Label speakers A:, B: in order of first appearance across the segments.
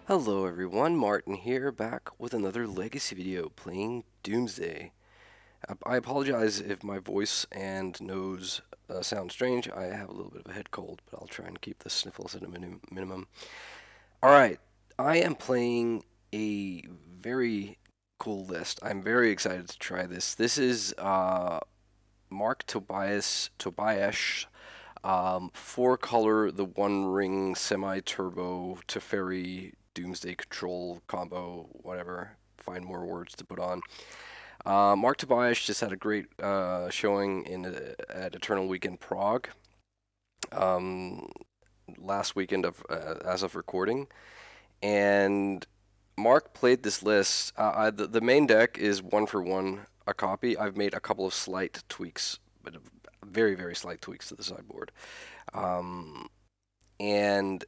A: Hello everyone, Martin here, back with another Legacy video playing Doomsday. I apologize if my voice and nose sound strange. I have a little bit of a head cold, but I'll try and keep the sniffles at a minimum. Alright, I am playing a very cool list. I'm very excited to try this. This is Marc Tobiasch, four color, the One Ring semi-turbo Teferi Doomsday control combo, whatever. Find more words to put on. Marc Tobiasch just had a great showing at Eternal Weekend Prague um, last weekend as of recording, and Mark played this list. The main deck is 1-for-1 a copy. I've made a couple of slight tweaks, but very, very slight tweaks to the sideboard. Um, and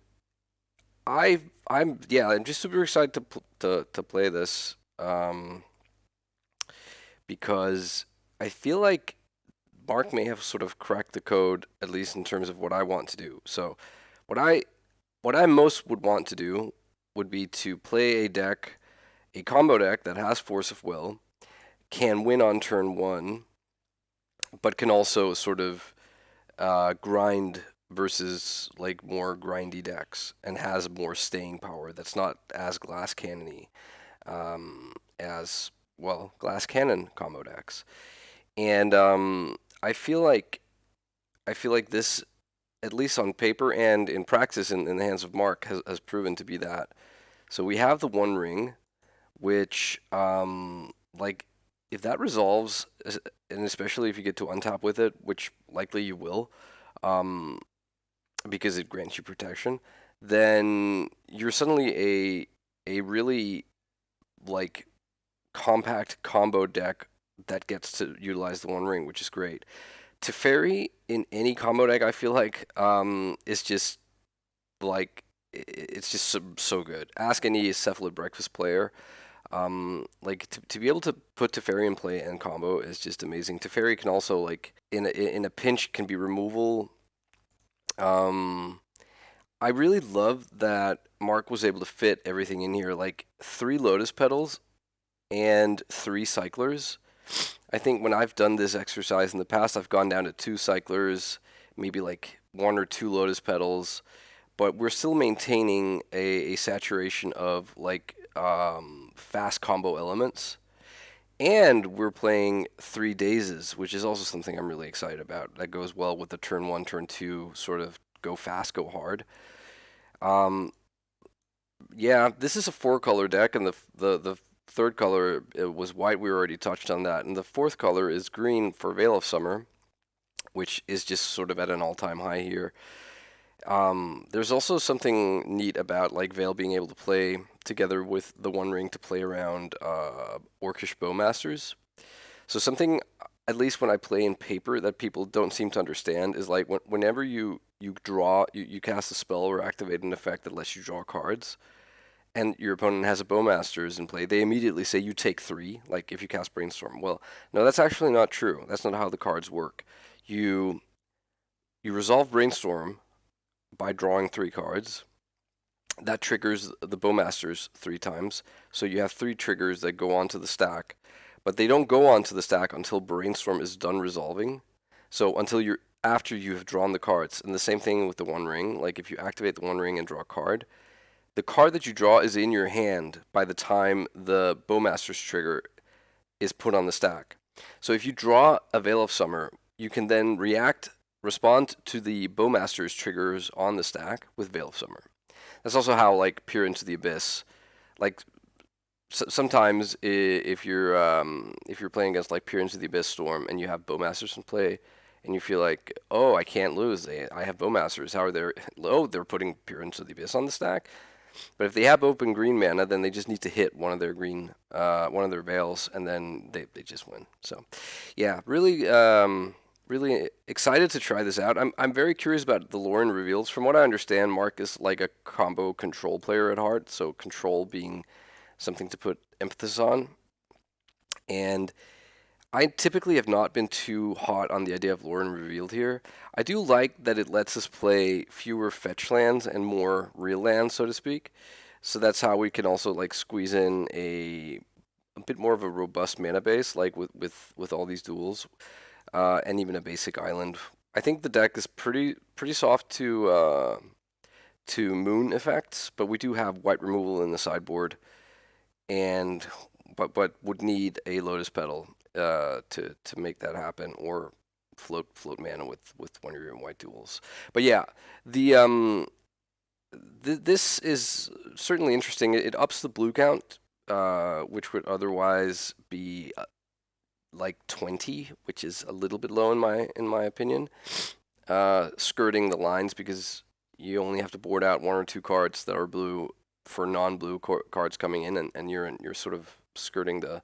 A: I'm just super excited to play this because I feel like Mark may have sort of cracked the code, at least in terms of what I want to do. So, what I what I most would want to do would be to play a combo deck that has Force of Will, can win on turn one, but can also sort of grind versus like more grindy decks and has more staying power that's not as glass cannony as well glass cannon combo decks. And I feel like this, at least on paper and in practice in the hands of Mark, has proven to be that. So we have the One Ring, which like if that resolves, and especially if you get to untap with it, which likely you will, um, because it grants you protection, then you're suddenly a really like compact combo deck that gets to utilize the One Ring, which is great. Teferi in any combo deck, I feel like, is just like it's just so good. Ask any cephalid breakfast player. Like to be able to put Teferi in play and combo is just amazing. Teferi can also like in a pinch can be removal. Um, I really love that Mark was able to fit everything in here, like three lotus petals and three cyclers. I think when I've done this exercise in the past, I've gone down to two cyclers, maybe like one or two lotus petals, but we're still maintaining a saturation of like fast combo elements. And we're playing three dazes, which is also something I'm really excited about. That goes well with the turn one, turn two sort of go fast, go hard. Um, yeah, this is a four color deck, and the third color was white. We already touched on that, and the fourth color is green for Veil of Summer, which is just sort of at an all-time high here. There's also something neat about like Veil being able to play together with the One Ring to play around Orcish Bowmasters. So something, at least when I play in paper, that people don't seem to understand is like whenever you cast a spell or activate an effect that lets you draw cards, and your opponent has a Bowmasters in play, they immediately say you take three. Like if you cast Brainstorm, well, no, that's actually not true. That's not how the cards work. You you resolve Brainstorm by drawing three cards. That triggers the Bowmasters three times. So you have three triggers that go onto the stack, but they don't go onto the stack until Brainstorm is done resolving. So until you're after you have drawn the cards. And the same thing with the One Ring. Like if you activate the One Ring and draw a card, the card that you draw is in your hand by the time the Bowmaster's trigger is put on the stack. So if you draw a Veil of Summer, you can then respond to the Bowmaster's triggers on the stack with Veil of Summer. That's also how like Peer into the Abyss, like sometimes if you're playing against like Peer into the Abyss Storm and you have Bowmasters in play, and you feel like, oh, I can't lose. I have Bowmasters. How are they? Oh, they're putting Peer into the Abyss on the stack. But if they have open green mana, then they just need to hit one of their veils, and then they just win. So, yeah, really excited to try this out. I'm very curious about the lore and reveals. From what I understand, Mark is like a combo control player at heart, so control being something to put emphasis on. And I typically have not been too hot on the idea of lore and revealed here. I do like that it lets us play fewer fetch lands and more real lands, so to speak. So that's how we can also like squeeze in a bit more of a robust mana base, like with all these duels, and even a basic island. I think the deck is pretty soft to moon effects, but we do have white removal in the sideboard, and but would need a lotus petal to make that happen, or float mana with one of your white duels. But yeah, the this is certainly interesting. It ups the blue count, which would otherwise be like 20, which is a little bit low in my opinion. Skirting the lines because you only have to board out one or two cards that are blue for non-blue cards coming in, and you're sort of skirting the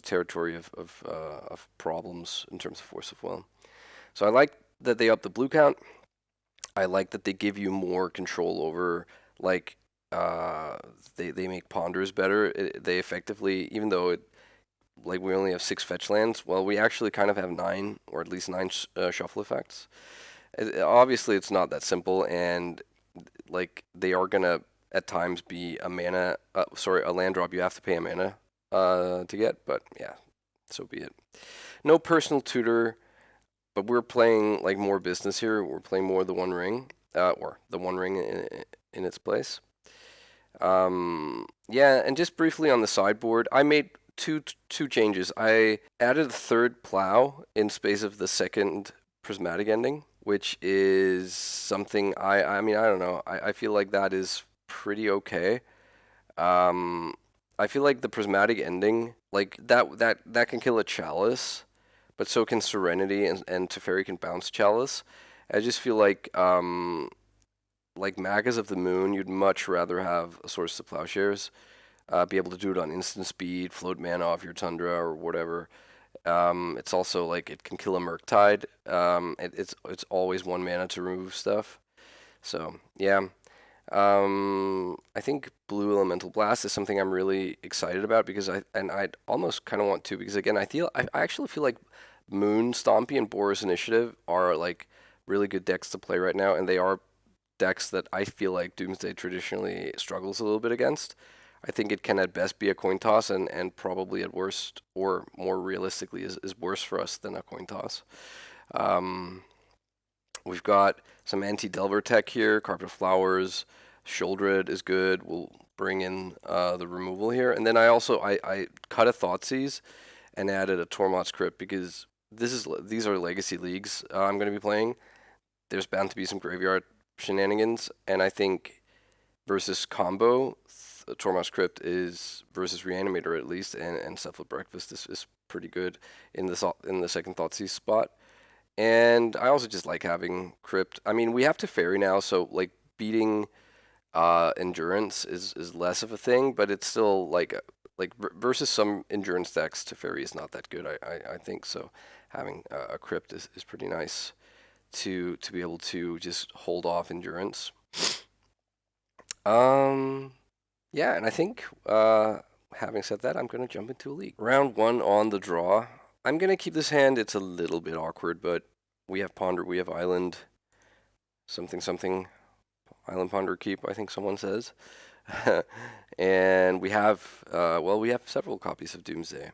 A: territory of problems in terms of force of will. So I like that they up the blue count. I like that they give you more control over, like, uh, they make ponders better. They effectively, even though like we only have 6 fetch lands, well, we actually kind of have 9, or at least 9 shuffle effects. Obviously, it's not that simple, and like they are gonna at times be a mana, a land drop you have to pay a mana to get. But yeah, so be it. No personal tutor, but we're playing like more business here. We're playing more the One Ring, or the One Ring in its place. Yeah, and just briefly on the sideboard, I made two changes. I added a third plow in space of the second prismatic ending, which is something I mean, I don't know. I feel like that is pretty okay. Um, I feel like the prismatic ending, like that can kill a chalice, but so can Serenity, and Teferi can bounce chalice. I just feel like Magas of the Moon, you'd much rather have a Source of Plowshares, be able to do it on instant speed, float mana off your Tundra or whatever. It's also like it can kill a Murktide. It's always 1 mana to remove stuff. So yeah, I think Blue Elemental Blast is something I'm really excited about because I'd almost kind of want to, because again I actually feel like Moon Stompy and Boris Initiative are like really good decks to play right now, and they are decks that I feel like Doomsday traditionally struggles a little bit against. I think it can at best be a coin toss, and probably at worst, or more realistically, is worse for us than a coin toss. Um, we've got some anti-Delver tech here, Carpet Flowers, Shouldred is good. We'll bring in the removal here. And then I cut a Thoughtseize and added a Tormod's Crypt because these are legacy leagues I'm going to be playing. There's bound to be some graveyard shenanigans, and I think versus combo, Tormod's Crypt is versus Reanimator at least, and Stuff with Breakfast is pretty good in the second Thoughtseize spot. And I also just like having Crypt. I mean, we have Teferi now, so like beating endurance is less of a thing, but it's still like versus some endurance decks, Teferi is not that good. I think so. Having a Crypt is pretty nice to be able to just hold off endurance. Um, yeah, and I think having said that, I'm gonna jump into a league. Round 1 on the draw. I'm gonna keep this hand. It's a little bit awkward, but we have Ponder, we have Island, something something, Island Ponder Keep, I think someone says. And we have, well, we have several copies of Doomsday.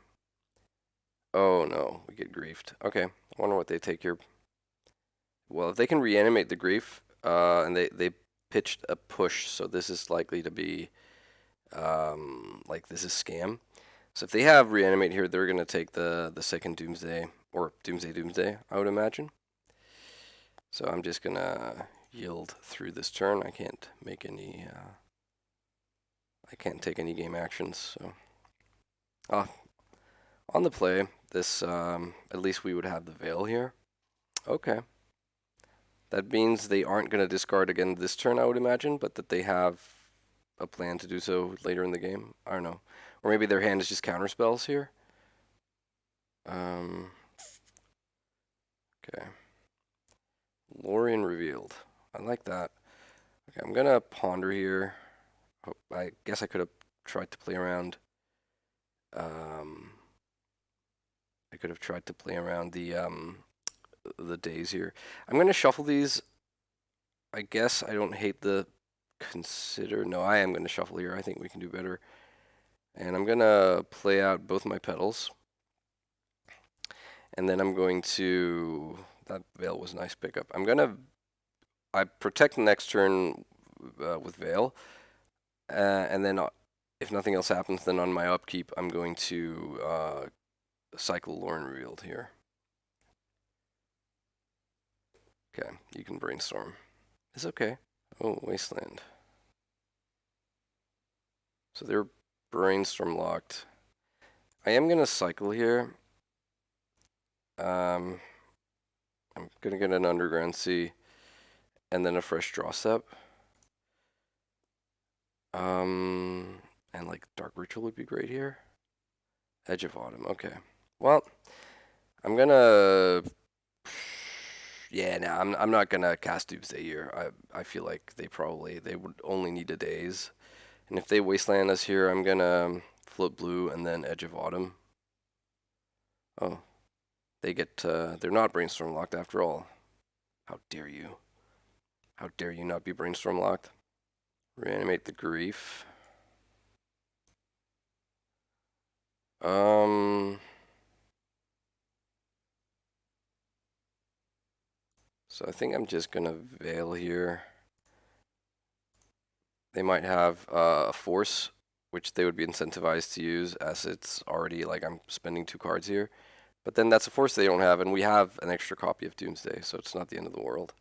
A: Oh no, we get griefed. Okay, I wonder what they take here. Well, if they can reanimate the grief, and they pitched a push, so this is likely to be, like this is scam. So if they have reanimate here, they're gonna take the second Doomsday, or Doomsday, I would imagine. So I'm just gonna yield through this turn. I can't make any. I can't take any game actions. So, on the play, this at least we would have the Veil here. Okay. That means they aren't going to discard again this turn, I would imagine, but that they have a plan to do so later in the game. I don't know. Or maybe their hand is just counter spells here. Okay. Lorien revealed. I like that. Okay, I'm going to ponder here. Oh, I guess I could have tried to play around. I could have tried to play around the days here. I'm going to shuffle these. I guess I don't hate the consider. No, I am going to shuffle here. I think we can do better. And I'm going to play out both my petals. And then I'm going to... That Veil was a nice pickup. I protect the next turn with Veil. And then if nothing else happens, then on my upkeep, I'm going to cycle Lorn Revealed here. Okay, you can brainstorm. It's okay. Oh, Wasteland. So they're brainstorm locked. I am going to cycle here. I'm going to get an Underground Sea and then a fresh draw step. And like Dark Ritual would be great here. Edge of Autumn. Okay. Well, I'm going to... Yeah, no, I'm not going to cast Doomsday here. I feel like they would only need a daze. And if they Wasteland us here, I'm going to flip blue and then Edge of Autumn. Oh, they're not brainstorm locked after all. How dare you? How dare you not be brainstorm locked? Reanimate the Grief. So I think I'm just gonna Veil here. They might have a Force, which they would be incentivized to use, as it's already like I'm spending 2 cards here. But then that's a Force they don't have, and we have an extra copy of Doomsday, so it's not the end of the world.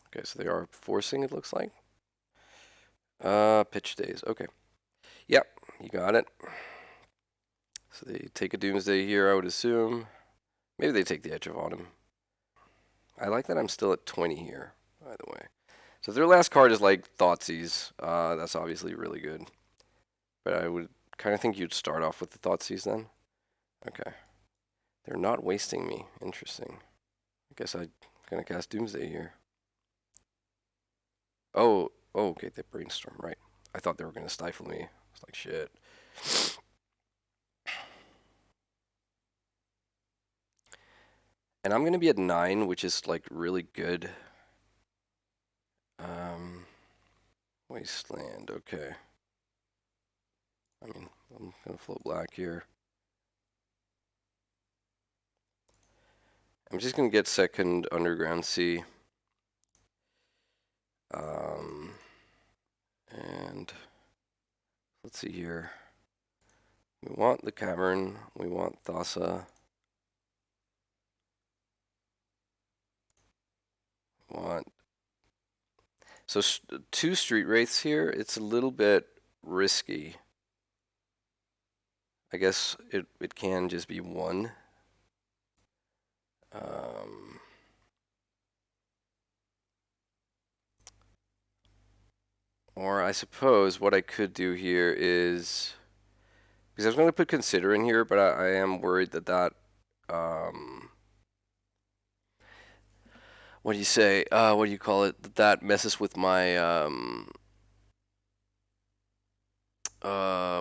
A: Okay, so they are forcing, it looks like. Pitch days. Okay. Yep, you got it. So they take a Doomsday here, I would assume. Maybe they take the Edge of Autumn. I like that I'm still at 20 here, by the way. So if their last card is like Thoughtseize, that's obviously really good. But I would kind of think you'd start off with the Thoughtseize then. Okay. They're not wasting me. Interesting. I guess I'm going to cast Doomsday here. Oh, okay, they Brainstorm, right. I thought they were going to stifle me. It's like, shit. And I'm going to be at 9, which is like really good. Wasteland, okay. I mean, I'm going to float black here. I'm just going to get second Underground Sea. And let's see here. We want the Cavern. We want Thassa. So 2 Street Wraiths here. It's a little bit risky. I guess it can just be 1. Or I suppose what I could do here is, because I was going to put Consider in here, but I am worried that what do you say? What do you call it? That messes with my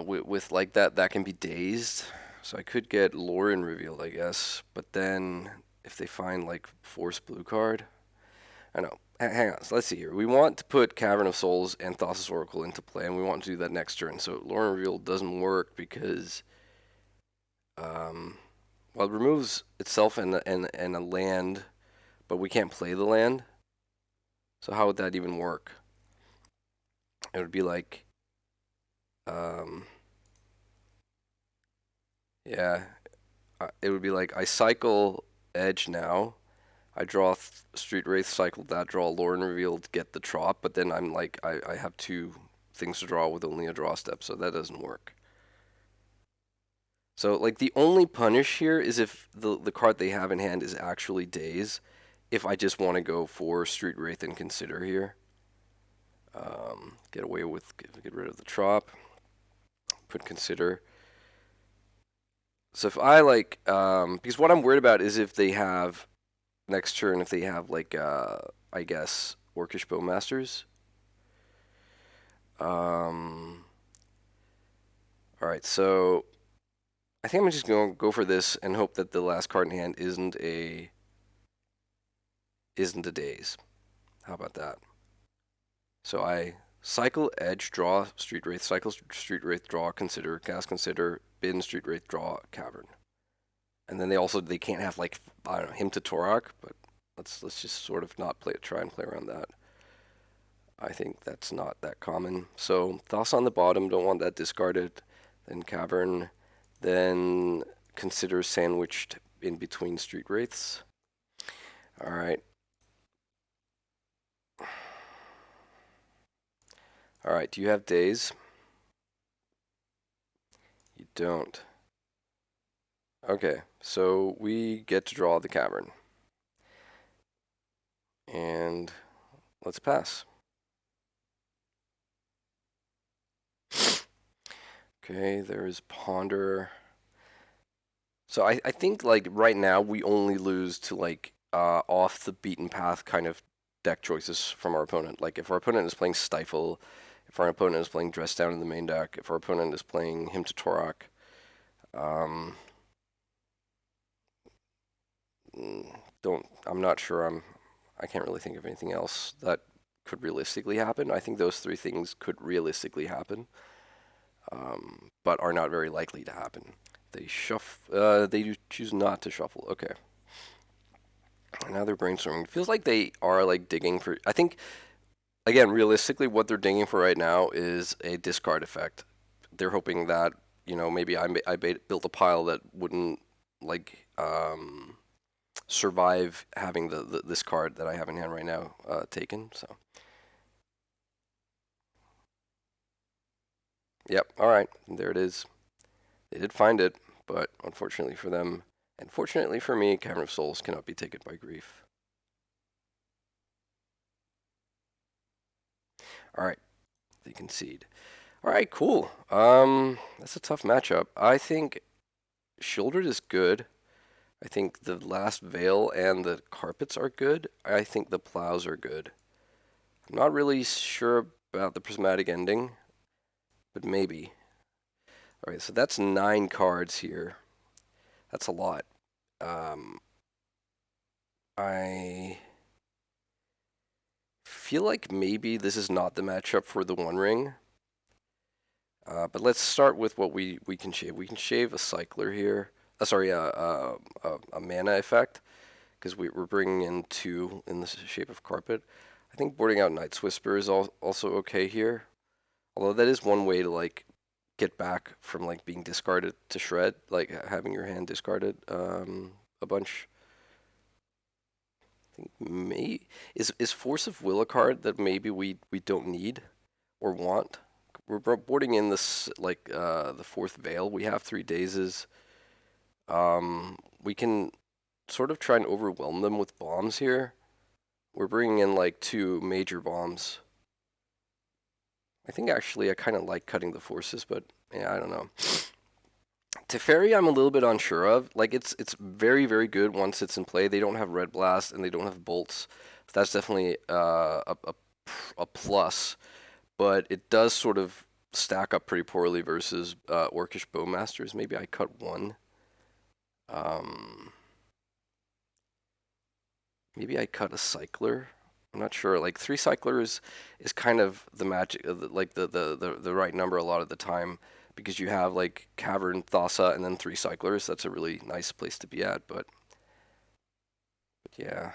A: with like that can be dazed. So I could get Lauren revealed, I guess. But then if they find like Force blue card, I know. Hang on. So let's see here. We want to put Cavern of Souls and Thassa's Oracle into play, and we want to do that next turn. So Lauren reveal doesn't work because well, it removes itself and a land, but we can't play the land. So how would that even work? It would be like, yeah, it would be like I cycle Edge now. I draw Street Wraith, cycle that, draw Lauren revealed, get the Trop, but then I'm like, I have 2 things to draw with only a draw step, so that doesn't work. So like the only punish here is if the card they have in hand is actually Daze. If I just want to go for Street Wraith and Consider here. Get away with, get rid of the Trop. Put Consider. So if I like, because what I'm worried about is if they have, next turn, if they have like, I guess, Orcish Bowmasters. Alright, so I think I'm just going to go for this and hope that the last card in hand isn't isn't a daze. How about that? So I cycle, edge, draw, street wraith, cycle, street wraith, draw, consider, cast, consider, bin, street wraith, draw, cavern. And then they can't have like, I don't know, him to Torok, but let's just sort of not try and play around that. I think that's not that common. So Thos on the bottom, don't want that discarded. Then cavern, then consider sandwiched in between street wraiths. All right. All right, do you have days? You don't. Okay, so we get to draw the cavern. And let's pass. Okay, there is ponder. So I think like right now we only lose to like off the beaten path kind of deck choices from our opponent. Like if our opponent is playing Stifle, if our opponent is playing Dress Down in the main deck, if our opponent is playing Him to Torok, I'm not sure. I can't really think of anything else that could realistically happen. I think those three things could realistically happen, but are not very likely to happen. They shuffle. They do choose not to shuffle. Okay. Now they're brainstorming. It feels like they are like digging for. I think again, realistically, what they're digging for right now is a discard effect. They're hoping that maybe I built a pile that wouldn't like survive having this card that I have in hand right now taken. So. Yep. All right. There it is. They did find it, but unfortunately for them, and fortunately for me, Cavern of Souls cannot be taken by grief. All right. They concede. All right. Cool. That's a tough matchup. I think Shieldred is good. I think the last Veil and the Carpets are good. I think the Plows are good. I'm not really sure about the Prismatic Ending, but maybe. All right, so that's 9 cards here. That's a lot. I feel like maybe this is not the matchup for the One Ring. But let's start with what we can shave. We can shave a Cycler here. Sorry, a mana effect, because we're bringing in 2 in the shape of Carpet. I think boarding out Night's Whisper is also okay here. Although that is one way to like get back from like being discarded to shred, like having your hand discarded a bunch. I think is Force of Will a card that maybe we don't need or want. We're boarding in this like the 4th Veil. We have 3 dazes. We can sort of try and overwhelm them with bombs here. We're bringing in like 2 major bombs. I think actually I kind of like cutting the forces, but yeah, I don't know. Teferi I'm a little bit unsure of. Like it's very, very good once it's in play. They don't have Red Blast and they don't have bolts. So that's definitely a plus. But it does sort of stack up pretty poorly versus Orcish Bowmasters. Maybe I cut 1. Maybe I cut a Cycler. I'm not sure. Like 3 Cyclers is kind of the magic, like the right number a lot of the time, because you have like Cavern, Thassa, and then 3 Cyclers. That's a really nice place to be at. But yeah.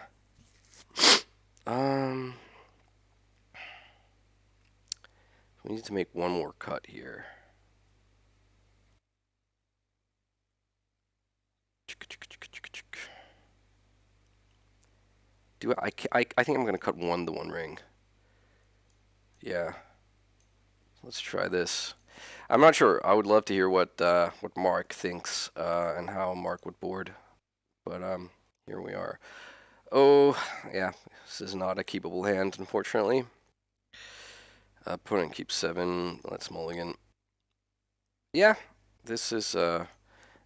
A: We need to make one more cut here. I think I'm gonna cut 1 the One Ring. Yeah. Let's try this. I'm not sure. I would love to hear what Mark thinks and how Mark would board. But here we are. Oh, yeah. This is not a keepable hand, unfortunately. Opponent keeps 7. Let's mulligan. Yeah, this is a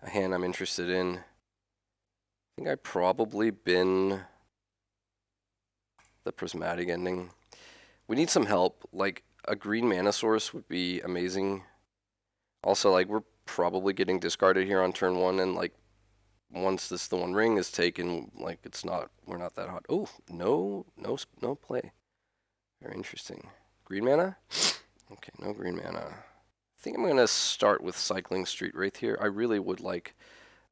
A: hand I'm interested in. I think I probably bin the Prismatic Ending. We need some help. Like a green mana source would be amazing. Also, like we're probably getting discarded here on turn 1, and like once the One Ring is taken, like we're not that hot. Oh, no play. Very interesting. Green mana? Okay, no green mana. I think I'm going to start with cycling Street Wraith here. I really would like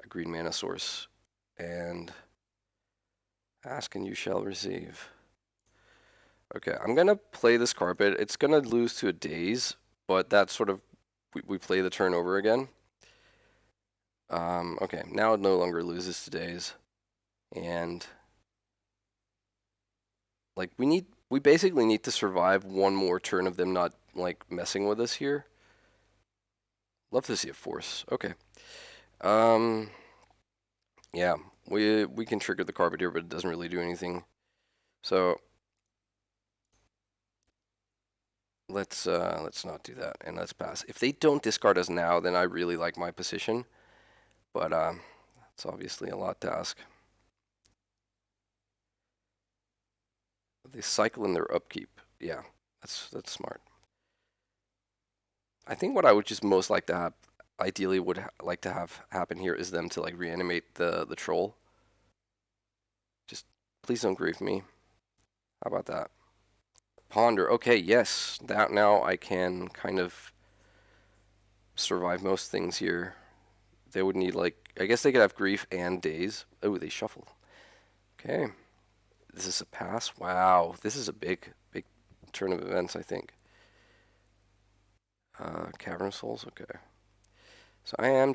A: a green mana source. And ask and you shall receive. Okay, I'm going to play this carpet. It's going to lose to a daze, but that's sort of, we play the turn over again. Okay, now it no longer loses to daze. And like we basically need to survive one more turn of them not like messing with us here. Love to see a force. Okay. Yeah, we can trigger the carpet here, but it doesn't really do anything. So let's not do that and let's pass. If they don't discard us now, then I really like my position, but it's obviously a lot to ask. They cycle in their upkeep. Yeah, that's smart. I think what I would just most like to have, ideally would like to have happen here is them to like reanimate the troll. Just please don't grieve me. How about that? Ponder. Okay, yes. That now I can kind of survive most things here. They would need like, I guess they could have grief and daze. Oh, they shuffle. Okay. This is a pass. Wow. This is a big turn of events, I think. Cavern of Souls. Okay. So I'm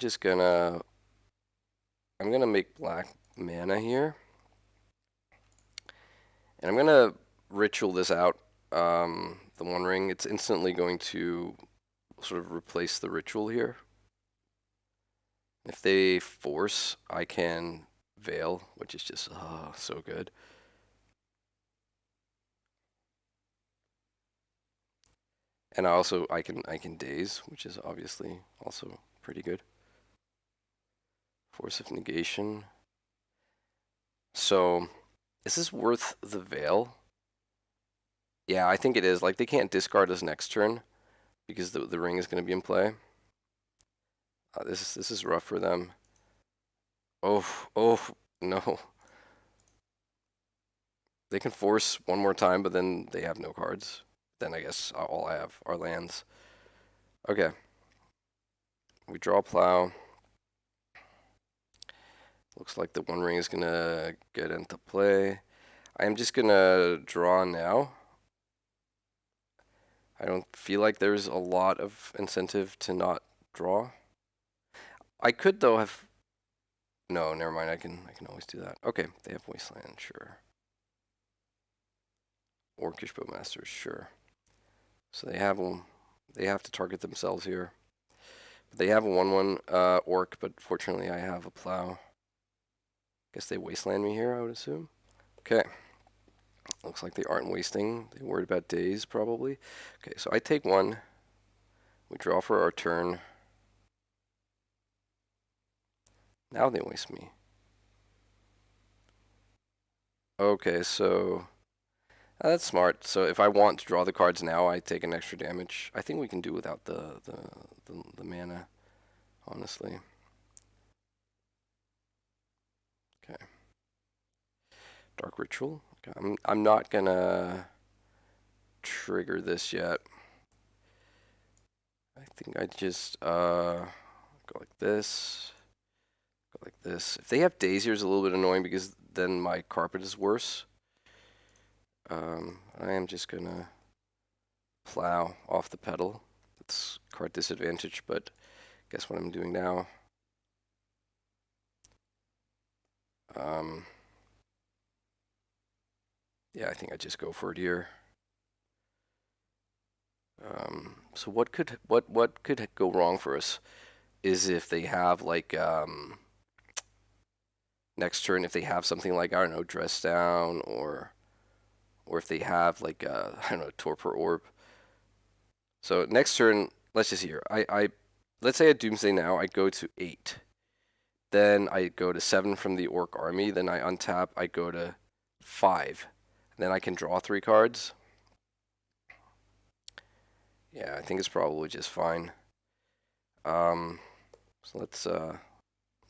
A: gonna make black mana here. And I'm gonna ritual this out. The One Ring. It's instantly going to sort of replace the ritual here. If they force, I can Veil, which is just so good. And I can Daze, which is obviously also pretty good. Force of Negation. So, is this worth the Veil? Yeah, I think it is. Like, they can't discard us next turn because the ring is going to be in play. This is rough for them. Oh, no. They can force one more time, but then they have no cards. Then I guess all I have are lands. Okay. We draw Plow. Looks like the One Ring is going to get into play. I am just going to draw now. I don't feel like there's a lot of incentive to not draw. I could, though, have... No, never mind. I can always do that. Okay, they have Wasteland, sure. Orcish Bowmasters, sure. So they have to target themselves here. They have a 1/1 Orc, but fortunately I have a Plow. Guess they Wasteland me here, I would assume. Okay. Looks like they aren't wasting. They're worried about days, probably. Okay, so I take one. We draw for our turn. Now they waste me. Okay, so that's smart. So if I want to draw the cards now, I take an extra damage. I think we can do without the mana, honestly. Okay. Dark Ritual. Okay, I'm not gonna trigger this yet. I think I just go like this. Go like this. If they have Dazier, it's a little bit annoying because then my carpet is worse. I am just gonna Plow off the pedal. It's card disadvantage, but guess what I'm doing now. Yeah, I think I just go for it here. So what could go wrong for us is if they have like next turn, if they have something like, I don't know, Dress Down, or if they have like I don't know, Torpor Orb. So next turn, let's just hear. Let's say at Doomsday now I go to 8. Then I go to 7 from the Orc army. Then I untap. I go to 5. Then I can draw 3 cards. Yeah, I think it's probably just fine. So let's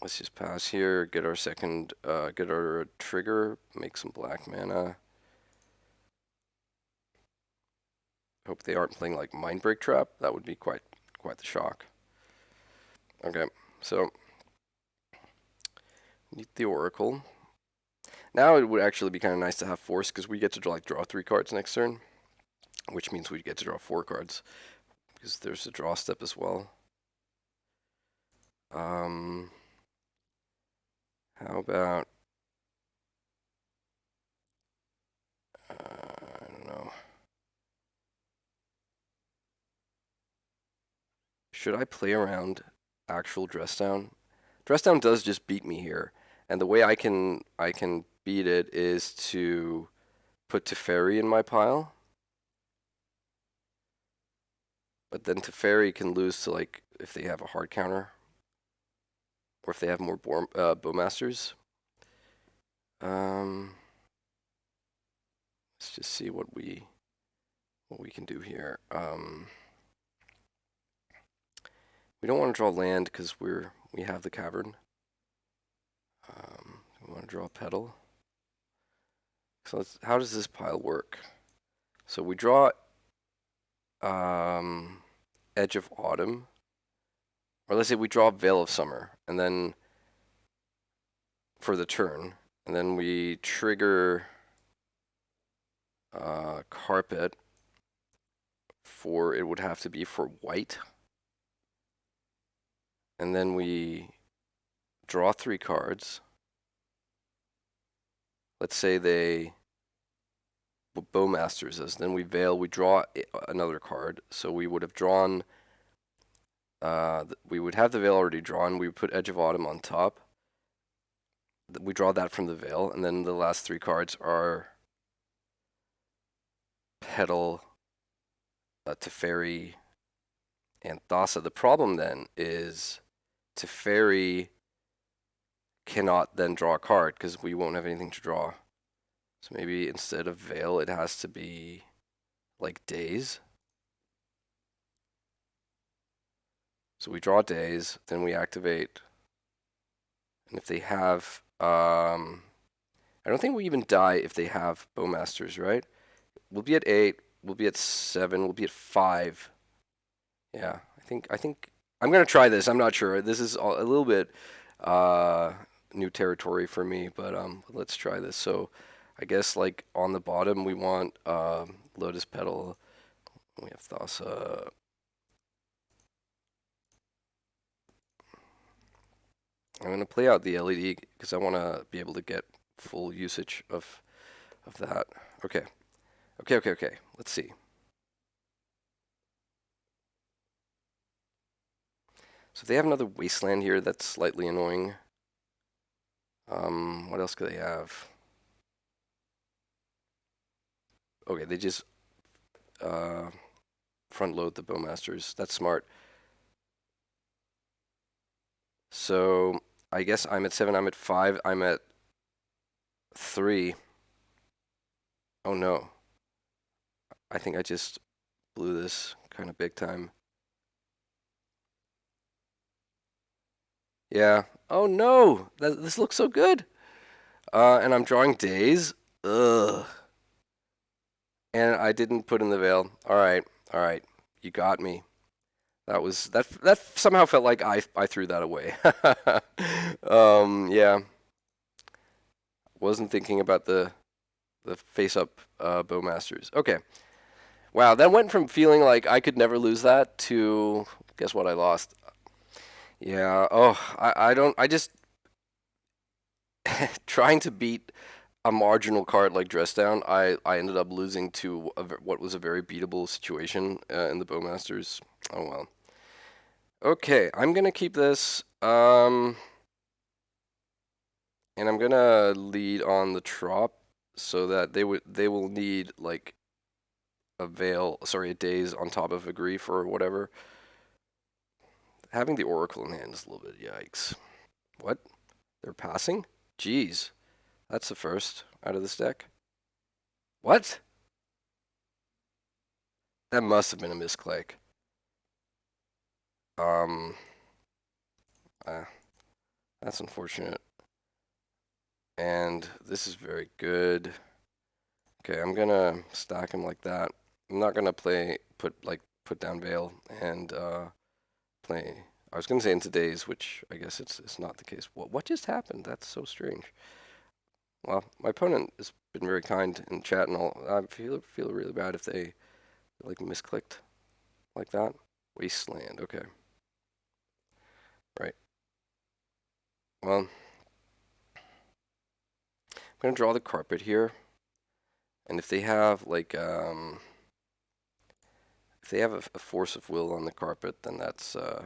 A: Let's just pass here, get our second, get our trigger, make some black mana. Hope they aren't playing like Mindbreak Trap. That would be quite the shock. Okay, so need the Oracle. Now it would actually be kind of nice to have Force because we get to draw 3 cards next turn, which means we get to draw 4 cards because there's a draw step as well. How about I don't know. Should I play around actual Dress Down? Dress Down does just beat me here, and the way I can beat it is to put Teferi in my pile. But then Teferi can lose to, like, if they have a hard counter. Or if they have more Bowmasters. Let's just see what we can do here. We don't want to draw land because we have the cavern. We want to draw a petal. So how does this pile work? So we draw Edge of Autumn. Or let's say we draw Veil of Summer, and then for the turn, and then we trigger Carpet for, it would have to be for white, and then we draw 3 cards. Let's say they Bowmasters us, then we Veil, we draw another card, so we would have drawn, we would have the Veil already drawn, we would put Edge of Autumn on top. We draw that from the Veil, and then the last 3 cards are Petal, Teferi, and Thassa. The problem then is Teferi cannot then draw a card because we won't have anything to draw. So maybe instead of Veil, it has to be like Days. So we draw Days, then we activate. And if they have, I don't think we even die if they have Bowmasters, right? We'll be at 8, we'll be at 7, we'll be at 5. Yeah, I think I'm gonna try this. I'm not sure. This is a little bit new territory for me, but let's try this. So I guess like on the bottom we want Lotus Petal. We have Thassa. I'm gonna play out the LED because I want to be able to get full usage of that. Okay. Let's see. So they have another Wasteland here that's slightly annoying. What else could they have? Okay, they just front load the Bowmasters. That's smart. So I guess I'm at 7, I'm at 5, I'm at 3. Oh no. I think I just blew this kind of big time. Yeah. Oh no! This looks so good! And I'm drawing Days. Ugh. And I didn't put in the Veil. Alright. You got me. That somehow felt like I threw that away. Yeah. Wasn't thinking about the face-up Bowmasters. Okay. Wow, that went from feeling like I could never lose that to, guess what, I lost. Yeah, oh, I just, trying to beat a marginal card like Dress Down, I ended up losing to what was a very beatable situation in the Bowmasters. Oh well. Okay, I'm gonna keep this, and I'm gonna lead on the Trop so that they will need like a Daze on top of a Grief or whatever. Having the Oracle in hand is a little bit yikes. What? They're passing? Jeez. That's the first out of this deck. What? That must have been a misclick. That's That's unfortunate. And this is very good. Okay, I'm gonna stack him like that. I'm not gonna put down Veil and play. I was gonna say into Daze, which I guess it's not the case. What just happened? That's so strange. Well, my opponent has been very kind in chat and all. I feel really bad if they like misclicked like that. Wasteland. Okay. Right. Well, I'm gonna draw the carpet here, and if they have like if they have a force of will on the carpet, then that's a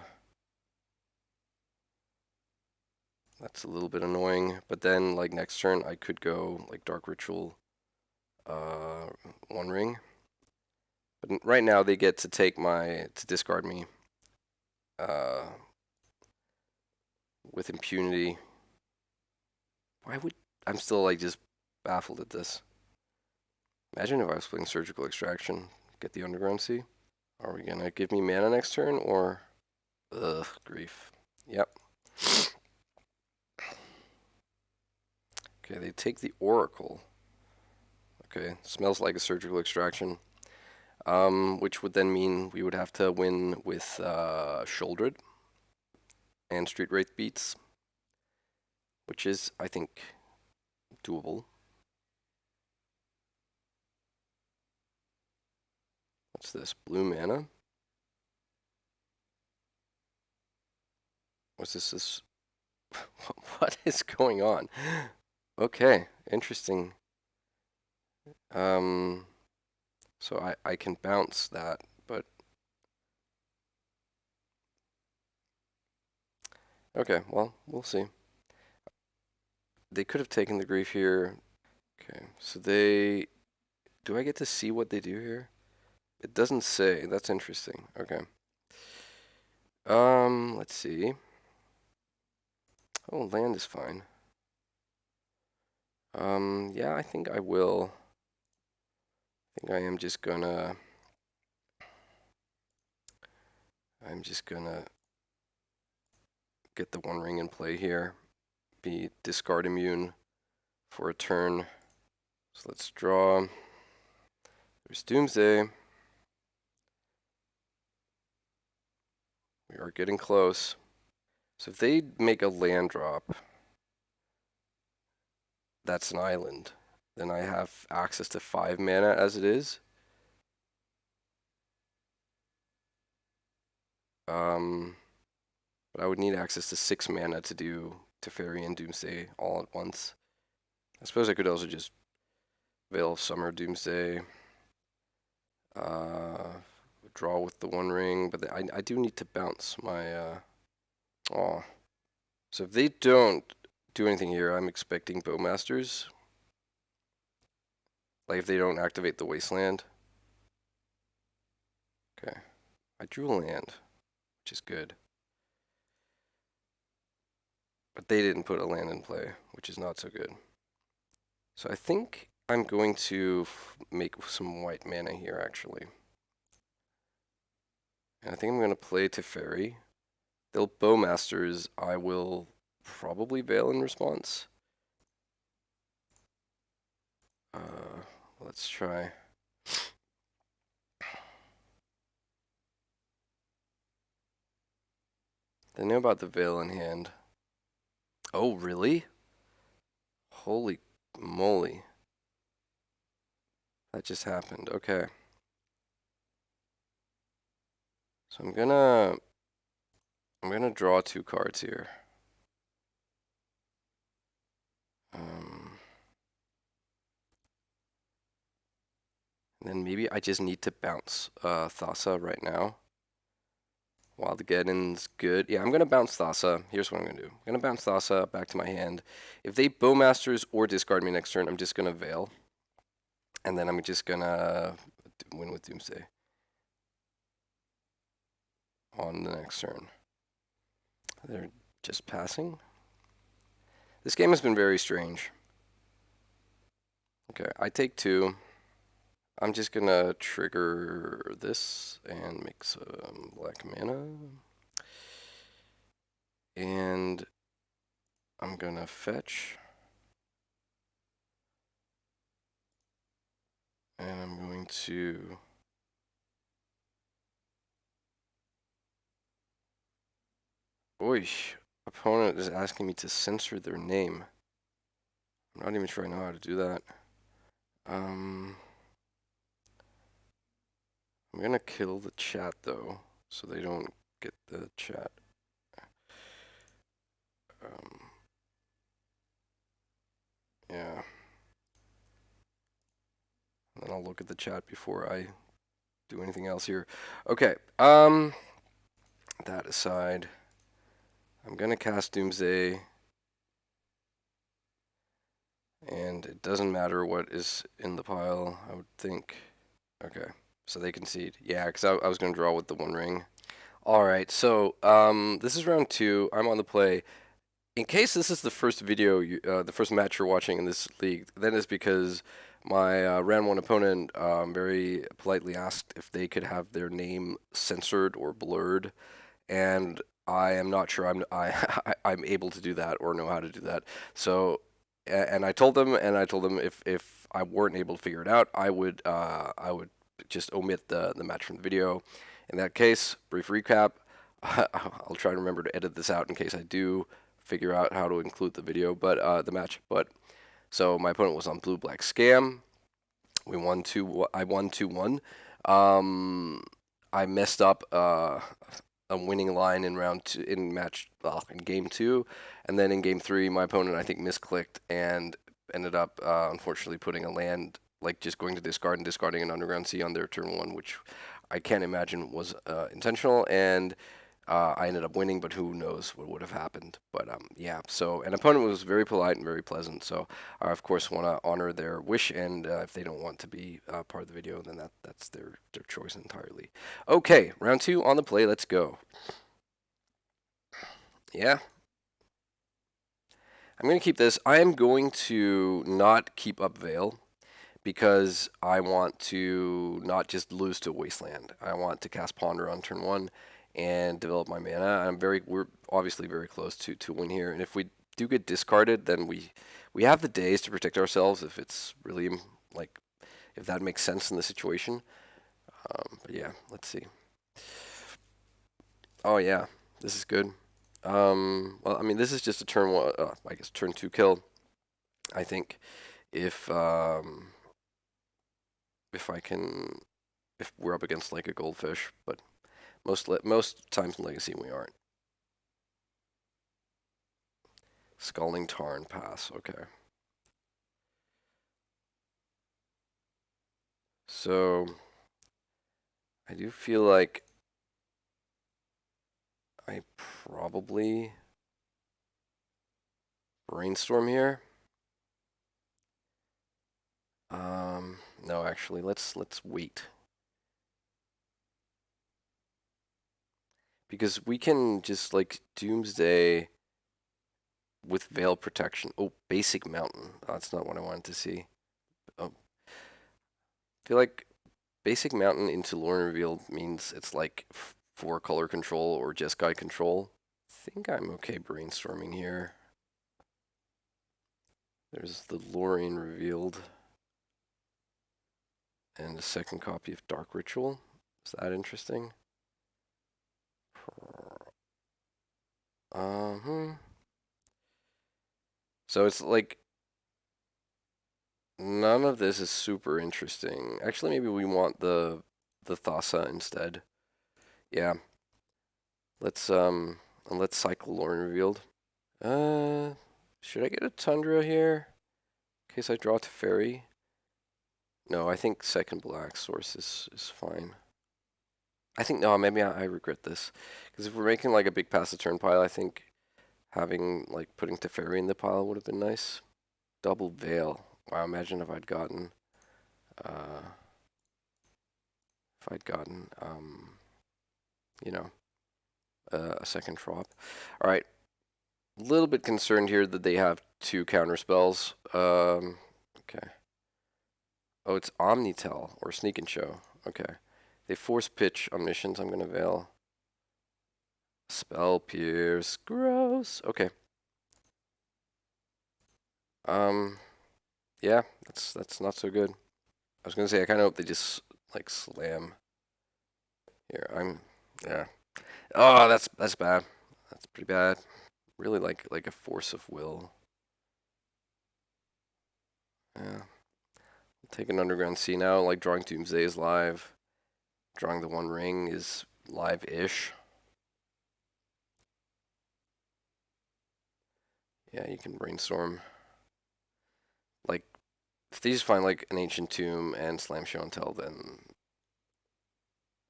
A: little bit annoying. But then like next turn, I could go like Dark Ritual, One Ring. But right now they get to to discard me uh, with impunity. Why would I'm still like just baffled at this. Imagine if I was playing Surgical Extraction, get the Underground Sea. Are we gonna give me mana next turn or? Ugh, grief. Yep. Okay, they take the Oracle. Okay, smells like a Surgical Extraction. Which would then mean we would have to win with Shouldered and Street Wraith Beats, which is, I think, doable. What's this? Blue mana? What's this? What is going on? Okay, interesting. So I can bounce that, but okay, well, we'll see. They could have taken the grief here. Okay, so do I get to see what they do here? It doesn't say. That's interesting. Okay. Let's see. Oh, land is fine. Yeah, I think I will. I think I'm just gonna get the One Ring in play here. Be discard immune for a turn. So let's draw. There's Doomsday. We are getting close. So if they make a land drop, that's an island. Then I have access to 5 mana as it is. But I would need access to 6 mana to do Teferi and Doomsday all at once. I suppose I could also just Veil of Summer Doomsday. Draw with the One Ring, but I do need to bounce my. Oh. So if they don't do anything here, I'm expecting Bowmasters. Like if they don't activate the Wasteland. Okay. I drew a land, which is good. But they didn't put a land in play, which is not so good. So I think I'm going to make some white mana here, actually. And I think I'm going to play Teferi. They'll Bowmasters. I will probably Veil in response. Let's try. They know about the Veil in hand. Oh, really? Holy moly. That just happened. Okay. So I'm gonna draw 2 cards here. And then maybe I just need to bounce Thassa right now. While the Geddon's good. Yeah, I'm going to bounce Thassa. Here's what I'm going to do. I'm going to bounce Thassa back to my hand. If they Bowmasters or discard me next turn, I'm just going to Veil. And then I'm just going to win with Doomsday on the next turn. They're just passing. This game has been very strange. Okay, I take 2. I'm just going to trigger this and make some black mana. And gonna fetch. And I'm going to... Oy, opponent is asking me to censor their name. I'm not even sure I know how to do that. I'm gonna kill the chat though, so they don't get the chat. Yeah. And I'll look at the chat before I do anything else here. Okay. That aside, I'm gonna cast Doomsday, and it doesn't matter what is in the pile, I would think. Okay, so they concede. Yeah, because I was gonna draw with the One Ring. All right, so this is round 2. I'm on the play. In case this is the first video, the first match you're watching in this league, then it's because my round 1 opponent very politely asked if they could have their name censored or blurred, and I am not sure I'm able to do that or know how to do that. So, and I told them, if I weren't able to figure it out, I would just omit the match from the video. In that case, brief recap. I'll try to remember to edit this out in case I do figure out how to include the video, but the match. But so my opponent was on blue black scam. We won 2. I won 2-1. I messed up a winning line in round 2 in game 2, and then in game 3 my opponent I think misclicked and ended up unfortunately putting a land, like just going to discard and discarding an underground sea on their turn 1, which I can't imagine was intentional, and I ended up winning, but who knows what would have happened. But yeah, so an opponent was very polite and very pleasant, so I of course want to honor their wish, and if they don't want to be part of the video, then that's their choice entirely. Okay, round 2 on the play, let's go. Yeah. I'm going to keep this. I am going to not keep up Veil, because I want to not just lose to Wasteland. I want to cast Ponder on turn 1 and develop my mana. We're obviously very close to win here, and if we do get discarded, then we have the days to protect ourselves if it's really, like, if that makes sense in the situation. But yeah, let's see. Oh yeah, this is good. Well, I mean, this is just a turn 1, I guess turn 2 kill. I think if if we're up against like a goldfish, but most times in Legacy we aren't. Scalding Tarn pass, okay. So I do feel like I probably brainstorm here. No, actually, let's wait. Because we can just like Doomsday with Veil Protection. Oh, Basic Mountain. Oh, that's not what I wanted to see. Oh. I feel like Basic Mountain into Lore Revealed means it's like 4 color control or Jeskai control. I think I'm okay brainstorming here. There's the Lorien Revealed. And a second copy of Dark Ritual. Is that interesting? So it's like none of this is super interesting. Actually, maybe we want the Thassa instead. Yeah. Let's cycle Lorien Revealed. Should I get a Tundra here? In case I draw Teferi? No, I think second black source is fine. I think, no, maybe I regret this. Because if we're making like a big pass to turn pile, I think having, like, putting Teferi in the pile would have been nice. Double Veil. Wow, imagine if I'd gotten, you know, a second drop. All right. A little bit concerned here that they have 2 counter spells. Okay. Oh, it's Omnitel or Sneak and Show. Okay. They force pitch Omniscience. I'm going to Veil. Spell Pierce. Gross. Okay. Yeah, that's not so good. I was gonna say I kind of hope they just like slam here. Yeah. Oh, that's bad. That's pretty bad. Really like a force of will. Yeah. Take an underground sea now. Like drawing Doomsday is live. Drawing the One Ring is live-ish. Yeah, you can brainstorm. Like if they just find like an ancient tomb and slam show and tell, then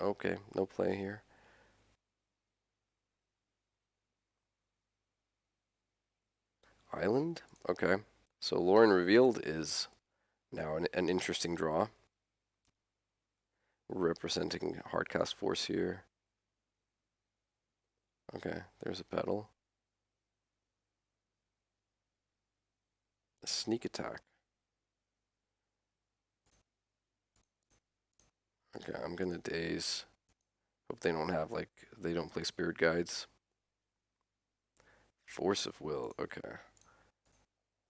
A: okay, no play here. Island? Okay. So Lauren Revealed is now an interesting draw. We're representing hardcast force here. Okay, there's a pedal. A sneak attack. Okay, I'm gonna daze. Hope they don't have like they don't play spirit guides. Force of will. Okay.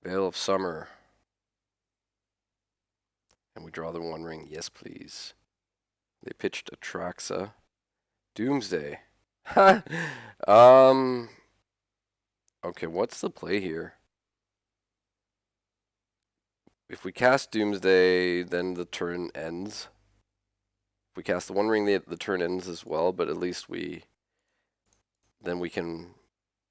A: Veil of Summer. And we draw the One Ring. Yes, please. They pitched Atraxa. Doomsday. um. Okay, what's the play here? If we cast Doomsday, then the turn ends. If we cast the One Ring, the turn ends as well. But at least then we can.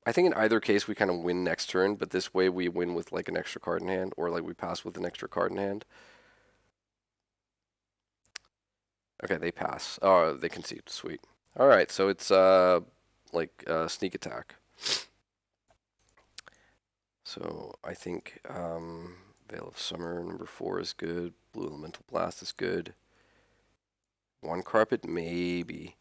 A: I think in either case we kind of win next turn, but this way we win with like an extra card in hand, or like we pass with an extra card in hand. Okay, they pass. Oh, they concede. Sweet. All right, so it's like sneak attack. So I think Veil of Summer #4 is good. Blue Elemental Blast is good. One Carpet maybe.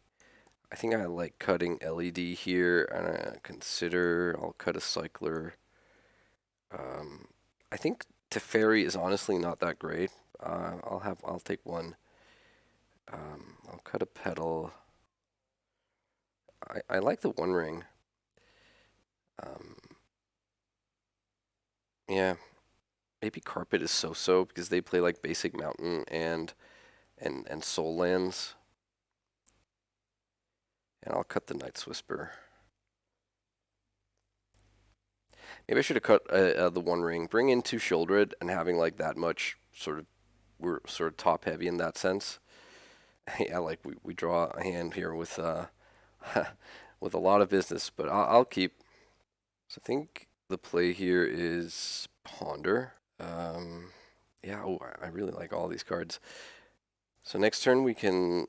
A: I think I like cutting LED here, and I'll cut a Cycler. I think Teferi is honestly not that great. I'll take one. I'll cut a Petal. I like the One Ring. Um, yeah, maybe Carpet is so-so because they play like basic Mountain and Soul Lands. And I'll cut the Night's Whisper. Maybe I should have cut the One Ring. Bring in 2 Shieldred and having like that much sort of we're sort of top heavy in that sense. Yeah, like we draw a hand here with with a lot of business, but I'll keep. So I think the play here is Ponder. Yeah, oh, I really like all these cards. So next turn we can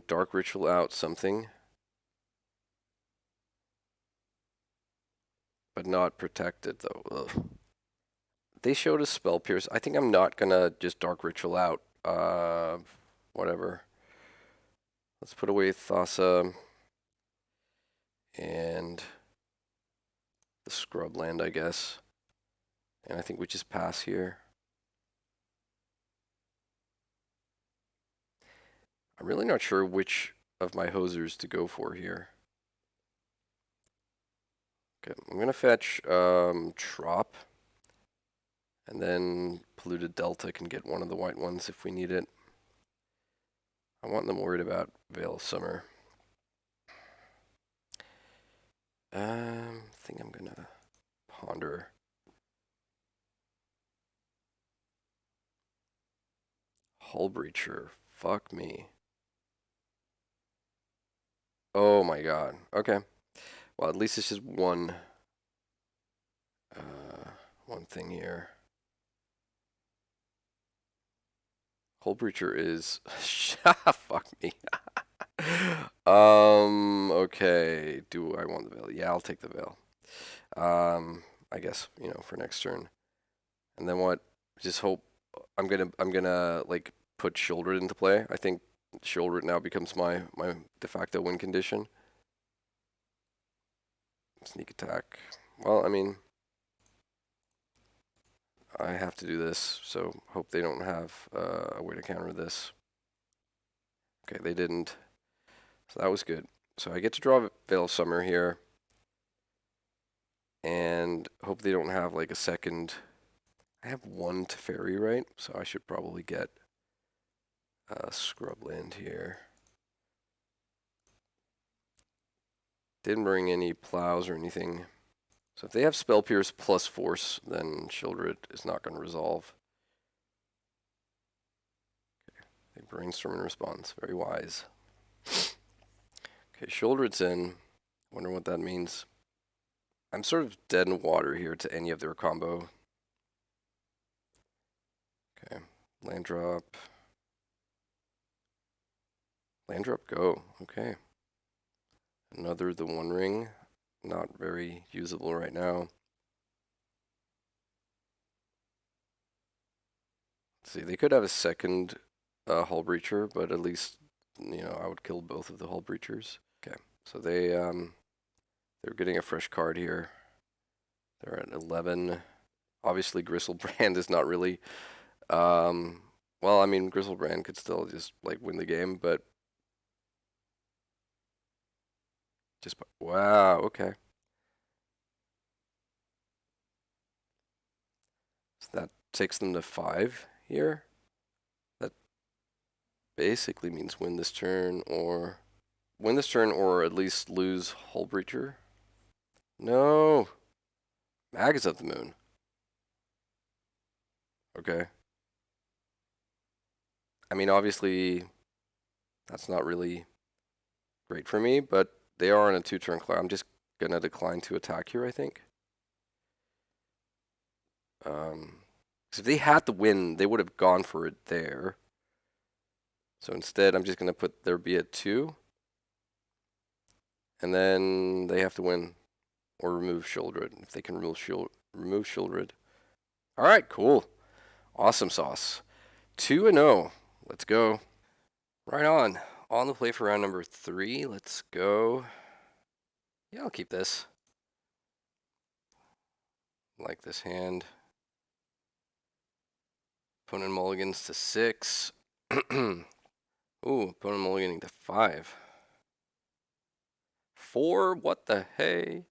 A: Dark Ritual out something, but not protect it though. Ugh. They showed us Spell Pierce. I think I'm not gonna just Dark Ritual out. Whatever. Let's put away Thassa and the Scrubland, I guess. And I think we just pass here. I'm really not sure which of my hosers to go for here. Okay, I'm gonna fetch Trop. And then Polluted Delta can get one of the white ones if we need it. I want them worried about Veil of Summer. I think I'm gonna Ponder. Hull Breacher. Fuck me. Oh my god. Okay. Well, at least it's just one one thing here. Hull Breacher is fuck me. Okay. Do I want the Veil? Yeah, I'll take the Veil. I guess, for next turn. And then what? Just hope I'm gonna like put Shieldred into play. I think Shieldred now becomes my de facto win condition. Sneak attack. Well, I mean, I have to do this, so hope they don't have a way to counter this. Okay, they didn't. So that was good. So I get to draw Veil of Summer here. and hope they don't have like a second. I have one Teferi, right? So I should probably get scrubland here. Didn't bring any plows or anything. So if they have Spell Pierce plus Force, then Shieldred is not going to resolve. They brainstorm and response. Very wise. Okay, Shieldred's in. Wonder what that means. I'm sort of dead in water here to any of their combo. Okay, land drop. Land drop, go. Okay. Another the One Ring. Not very usable right now. Let's see, they could have a second Hull Breacher, but at least, you know, I would kill both of the Hull Breachers. Okay, so they're getting a fresh card here. They're at 11. Obviously, Gristlebrand is not really. Well, I mean, Gristlebrand could still just like win the game, but just wow. Okay, so that takes them to 5 here. That basically means win this turn, or at least lose Hull Breacher. No, Mag is of the Moon. Okay. I mean, obviously, that's not really great for me, but they are on a 2-turn clock. I'm just gonna decline to attack here, I think. Because if they had to win, they would have gone for it there. So instead, I'm just gonna put their B at 2, and then they have to win or remove Shieldred. If they can remove Shieldred. All right, cool, awesome sauce. 2-0. Let's go. Right on. On the play for round number 3. Let's go. Yeah, I'll keep this. Like this hand. Opponent mulligans to 6. Ooh, opponent mulliganing to 5. 4? What the hey?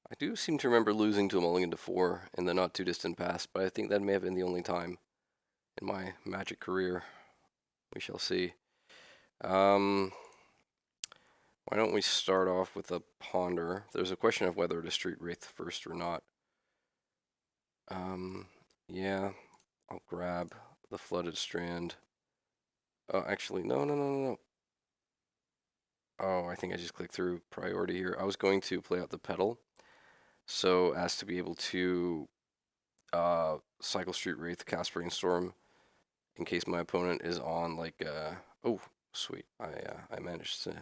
A: I do seem to remember losing to a mulligan to 4 in the not too distant past, but I think that may have been the only time in my Magic career. We shall see. Why don't we start off with a ponder? There's a question of whether to street wraith first or not. Yeah, I'll grab the flooded strand. Oh, actually, no. Oh, I think I just clicked through priority here. I was going to play out the pedal, so as to be able to cycle street wraith, cast brainstorm, in case my opponent is on like oh sweet, I managed to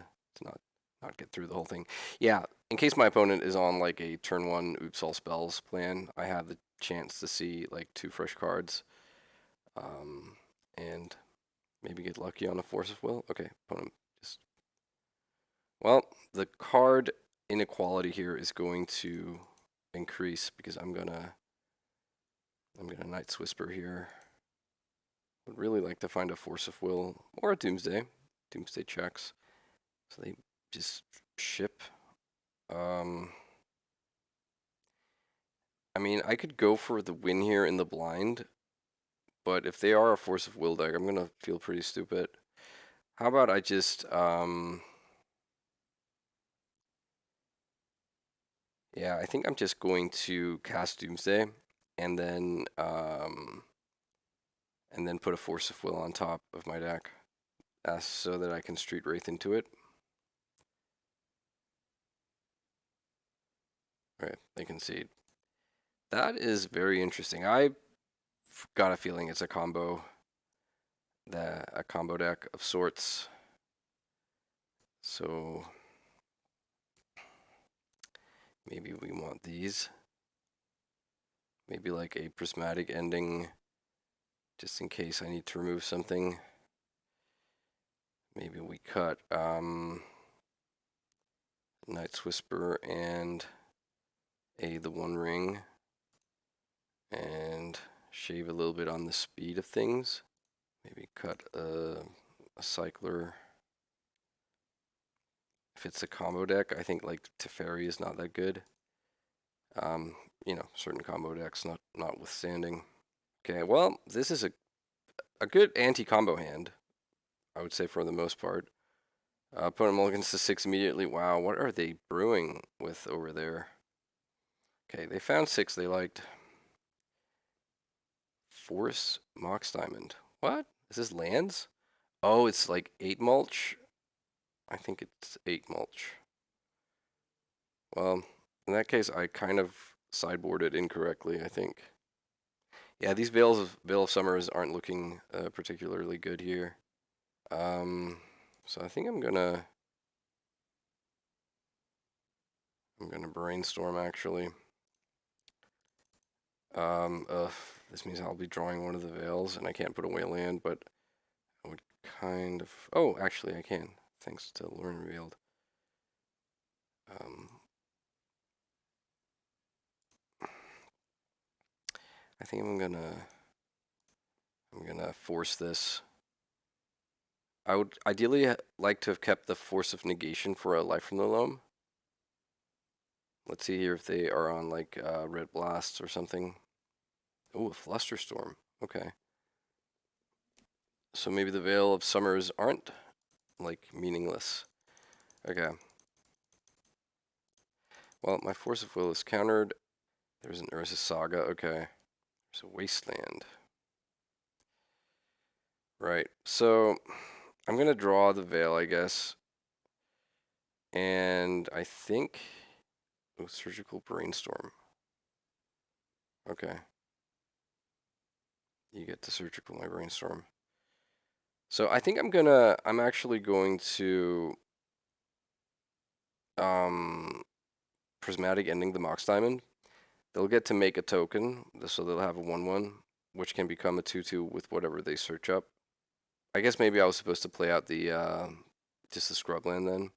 A: not get through the whole thing. Yeah, in case my opponent is on like a turn 1 oops all spells plan, I have the chance to see like 2 fresh cards, and maybe get lucky on a force of will. Okay, opponent just, well, the card inequality here is going to increase because I'm gonna Night's Whisper here. Would really like to find a Force of Will or a Doomsday. Doomsday checks. So they just ship. I mean, I could go for the win here in the blind, but if they are a Force of Will deck, I'm gonna feel pretty stupid. How about I just yeah, I think I'm just going to cast Doomsday and then put a Force of Will on top of my deck, so that I can Street Wraith into it. Right, they concede. That is very interesting. I got a feeling it's a combo deck of sorts. So maybe we want these. Maybe like a prismatic ending, just in case I need to remove something. Maybe we cut Night's Whisper and the One Ring, and shave a little bit on the speed of things. Maybe cut a cycler. if it's a combo deck, I think like Teferi is not that good. You know, certain combo decks notwithstanding. Okay, well, this is a good anti-combo hand, I would say for the most part. Opponent mulligans to 6 immediately. Wow, what are they brewing with over there? Okay, they found 6 they liked. Force Mox Diamond. What? Is this lands? Oh, it's like 8 mulch? I think it's 8 mulch. Well, in that case, I kind of sideboarded incorrectly, I think. Yeah, these Veil of Summers aren't looking particularly good here. So I think I'm gonna brainstorm actually. This means I'll be drawing one of the Veils, and I can't put away land, but I would kind of. Oh, actually, I can, thanks to Learn Revealed. I think I'm gonna force this. I would ideally like to have kept the Force of Negation for a Life from the Loam. Let's see here if they are on like Red Blasts or something. Oh, a Flusterstorm. Okay. So maybe the Veil of Summers aren't like meaningless. Okay. Well, my Force of Will is countered. There's an Urza Saga. Okay. There's a Wasteland. Right. So I'm gonna draw the Veil, I guess. And I think Surgical Brainstorm. Okay. You get to Surgical my Brainstorm. So I think I'm actually going to Prismatic Ending the Mox Diamond. They'll get to make a token, so they'll have a 1/1, which can become a 2/2 with whatever they search up. I guess maybe I was supposed to play out the just the Scrubland then.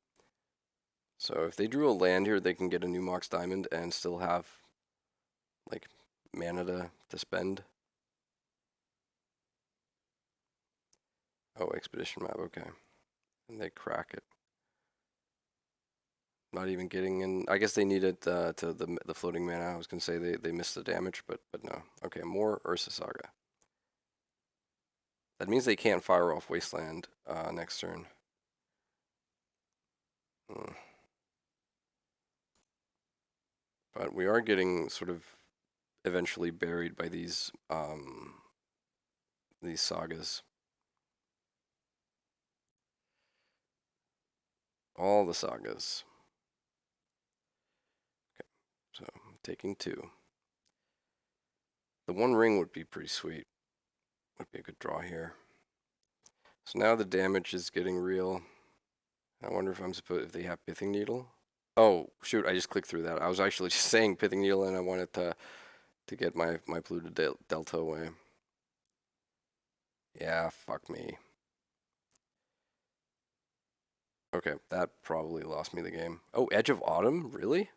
A: So if they drew a land here, they can get a new Mox Diamond and still have like mana to spend. Oh, Expedition Map, okay. And they crack it. Not even getting in. I guess they needed to the floating mana. I was gonna say they missed the damage, but no. Okay, more Ursa Saga. That means they can't fire off Wasteland next turn. But we are getting sort of eventually buried by these sagas. All the sagas. Okay, so I'm taking 2. The One Ring would be pretty sweet. Would be a good draw here. So now the damage is getting real. I wonder if they have Pithing Needle. Oh shoot! I just clicked through that. I was actually just saying Pithing Needle, and I wanted to get my Pluto Delta away. Yeah, fuck me. Okay, that probably lost me the game. Oh, Edge of Autumn, really?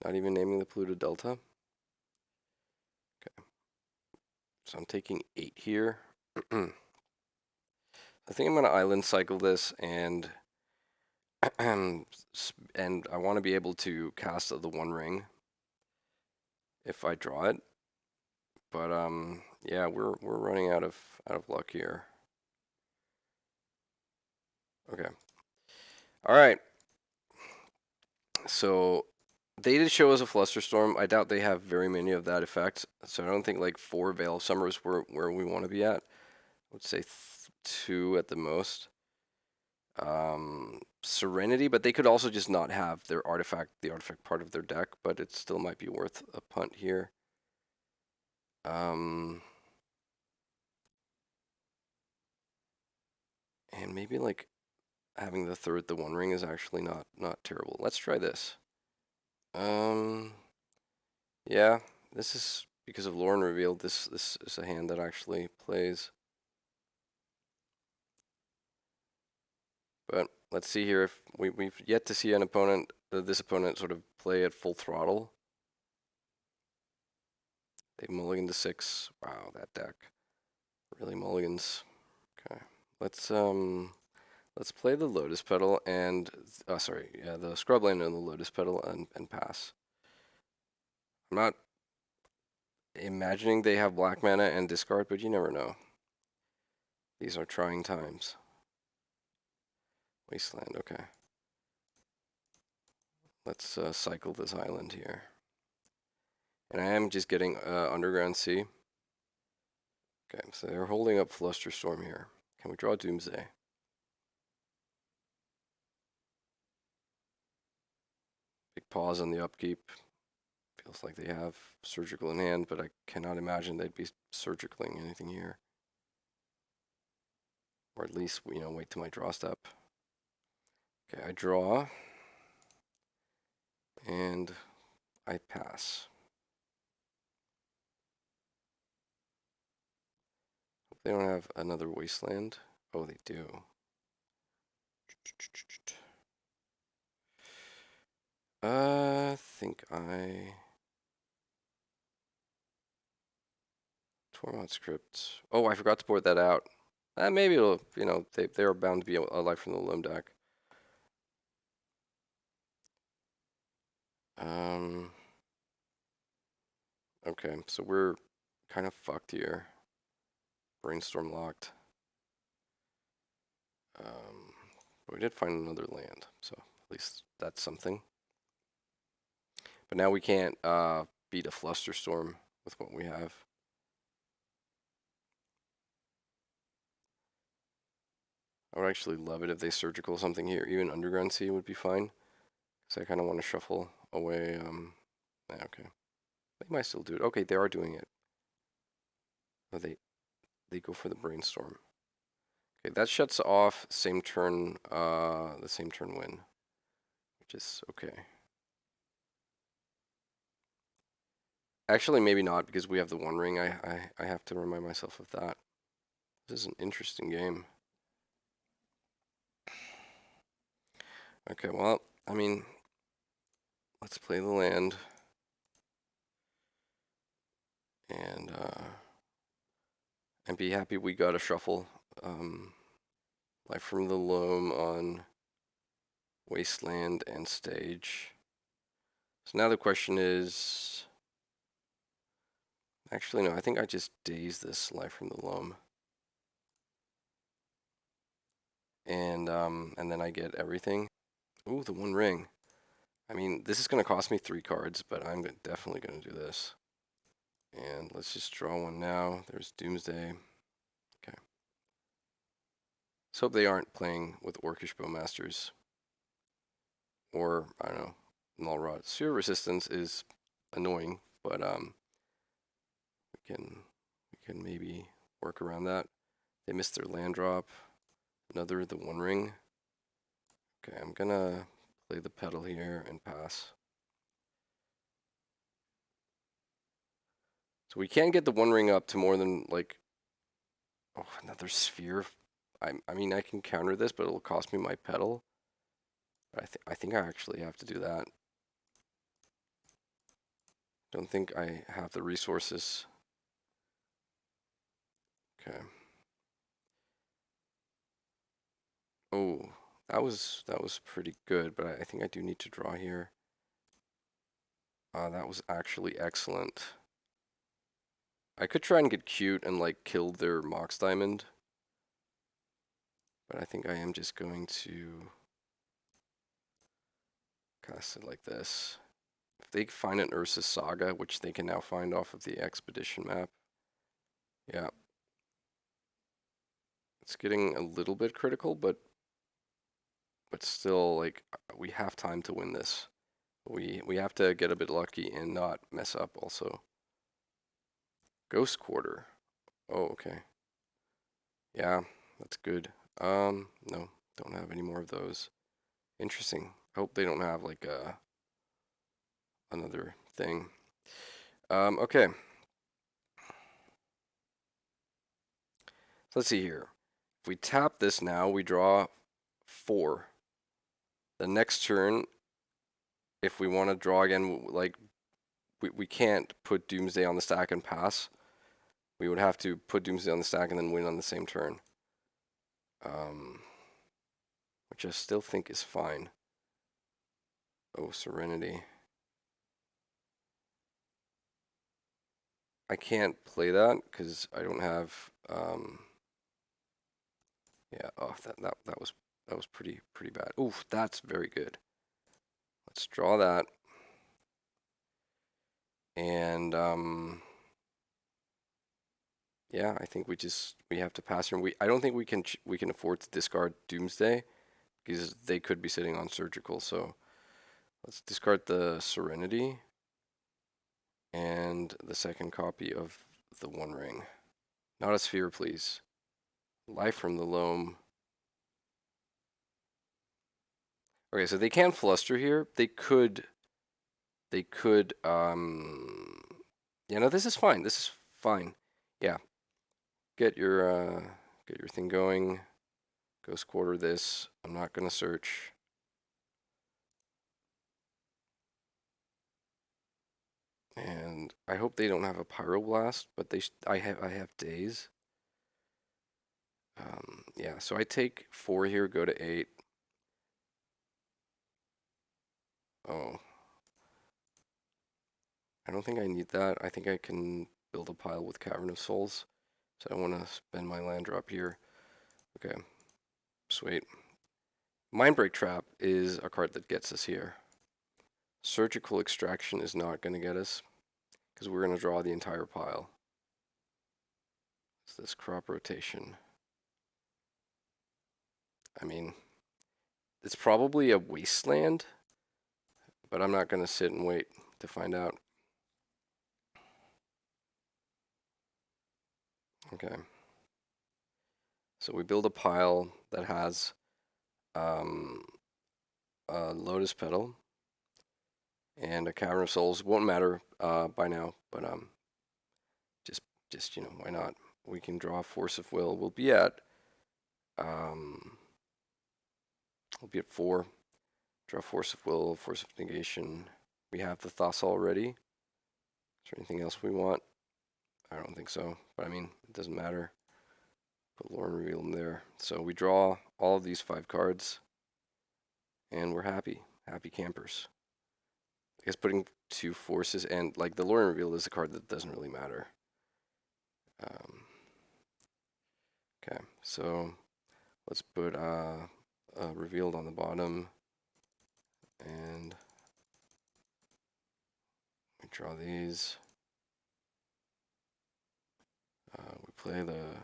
A: Not even naming the Pluto Delta. Okay, so I'm taking 8 here. I think I'm gonna Island Cycle this and and I want to be able to cast the One Ring if I draw it. But yeah, we're running out of luck here. Okay. All right. So they did show us a Flusterstorm. I doubt they have very many of that effect. So I don't think like 4 Veil of Summers where we want to be at. I would say 2 at the most. Serenity, but they could also just not have the artifact part of their deck, but it still might be worth a punt here. And maybe like having the One Ring is actually not terrible. Let's try this. Yeah, this is because of Lauren Revealed. This is a hand that actually plays. But let's see here if we've yet to see an opponent, this opponent sort of play at full throttle. They mulligan to 6. Wow, that deck really mulligans. Okay, let's Let's play the Lotus Petal and, sorry, yeah, the Scrubland and the Lotus Petal and pass. I'm not imagining they have black mana and discard, but you never know. These are trying times. Wasteland, okay. Let's cycle this island here. And I am just getting Underground Sea. Okay, so they're holding up Flusterstorm here. Can we draw Doomsday? Big pause on the upkeep. Feels like they have Surgical in hand, but I cannot imagine they'd be surgicaling anything here. Or at least, you know, wait till my draw step. Okay, I draw. And I pass. They don't have another Wasteland. Oh, they do. I think Tormod script. Oh, I forgot to port that out. Maybe it'll, you know, they are bound to be a life from the loam deck. Okay, so we're kind of fucked here. Brainstorm locked. But we did find another land, so at least that's something. But now we can't beat a Flusterstorm with what we have. I would actually love it if they surgical something here. Even Underground Sea would be fine. Because I kind of want to shuffle away. Yeah, okay. They might still do it. Okay, they are doing it. Oh, they go for the Brainstorm. Okay, that shuts off same turn, the same turn win. Which is okay. Actually, maybe not, because we have the One Ring. I have to remind myself of that. This is an interesting game. Okay, well, I mean, let's play the land. And be happy we got a shuffle. Life from the Loam on Wasteland and Stage. So now the question is... Actually, no, I think I just daze this Life from the Loam. And then I get everything. Ooh, the One Ring. I mean, this is going to cost me 3 cards, but I'm definitely going to do this. And let's just draw one now. There's Doomsday. Okay. Let's hope they aren't playing with Orcish Bowmasters. Or, I don't know, Null Rod. Sphere Resistance is annoying, but we can maybe work around that. They missed their land drop. Another, the One Ring. Okay, I'm gonna play the Petal here and pass. So we can get the One Ring up to more than, like, oh, another Sphere. I mean, I can counter this, but it'll cost me my Petal. But I think I actually have to do that. Don't think I have the resources. Okay. Oh, that was pretty good, but I think I do need to draw here. That was actually excellent. I could try and get cute and like kill their Mox Diamond, but I think I am just going to cast it like this. If they find an Ursus Saga, which they can now find off of the Expedition map, yeah. It's getting a little bit critical, but still, like, we have time to win this. We have to get a bit lucky and not mess up also. Ghost Quarter. Oh, okay. Yeah, that's good. No, don't have any more of those. Interesting. I hope they don't have like another thing. Okay. Let's see here. If we tap this now, we draw 4. The next turn, if we want to draw again, like, we can't put Doomsday on the stack and pass. We would have to put Doomsday on the stack and then win on the same turn. which I still think is fine. Oh, Serenity. I can't play that because I don't have. Yeah. Oh, that was pretty bad. Oof, that's very good. Let's draw that, and yeah, I think we have to pass here. I don't think we can afford to discard Doomsday because they could be sitting on Surgical. So let's discard the Serenity and the second copy of the One Ring. Not a sphere, please. Life from the Loam. Okay, so they can fluster here. They could yeah, no, this is fine. This is fine. Yeah. Get your thing going. Ghost Quarter this. I'm not gonna search. And I hope they don't have a Pyroblast, but I have Daze. Yeah, so I take 4 here, go to 8. Oh, I don't think I need that. I think I can build a pile with Cavern of Souls. So I want to spend my land drop here. Okay, sweet. Mindbreak Trap is a card that gets us here. Surgical Extraction is not going to get us because we're going to draw the entire pile. It's this Crop Rotation. I mean, it's probably a Wasteland, but I'm not going to sit and wait to find out. Okay. So we build a pile that has a Lotus Petal and a Cavern of Souls. Won't matter by now, but just why not? We can draw Force of Will. Um, we'll be at 4. Draw Force of Will, Force of Negation. We have the Thos already. Is there anything else we want? I don't think so, but I mean, it doesn't matter. Put Lore and Reveal them there. So we draw all of these 5 cards, and we're happy. Happy campers. I guess putting 2 forces and like the Lore and Reveal is a card that doesn't really matter. Okay, so let's put Revealed on the bottom, and we draw these. We play the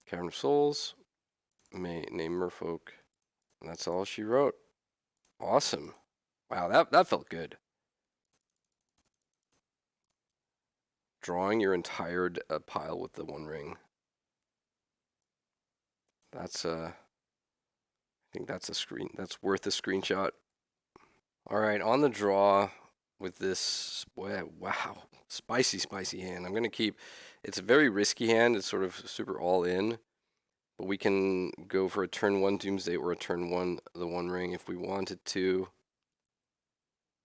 A: Cavern of Souls, name Merfolk, and that's all she wrote. Awesome. Wow, that felt good. Drawing your entire pile with the One Ring. That's I think that's a screen. That's worth a screenshot. All right, on the draw with this. Wow, spicy hand. I'm gonna keep. It's a very risky hand. It's sort of super all in, but we can go for a turn 1 Doomsday or a turn 1 the One Ring if we wanted to.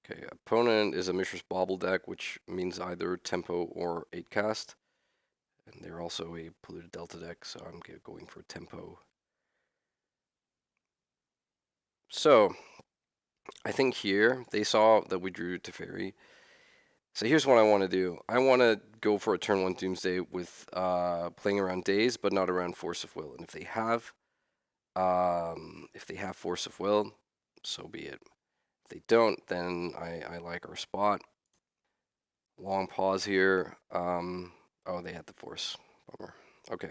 A: Okay, opponent is a Mishra's Bauble deck, which means either tempo or 8 cast. And they're also a polluted Delta deck, so I'm going for tempo. So, I think here they saw that we drew Teferi. So here's what I want to do. I want to go for a turn 1 Doomsday with playing around Daze, but not around Force of Will. And if they have Force of Will, so be it. If they don't, then I like our spot. Long pause here. Oh, they had the Force. Bummer. Okay,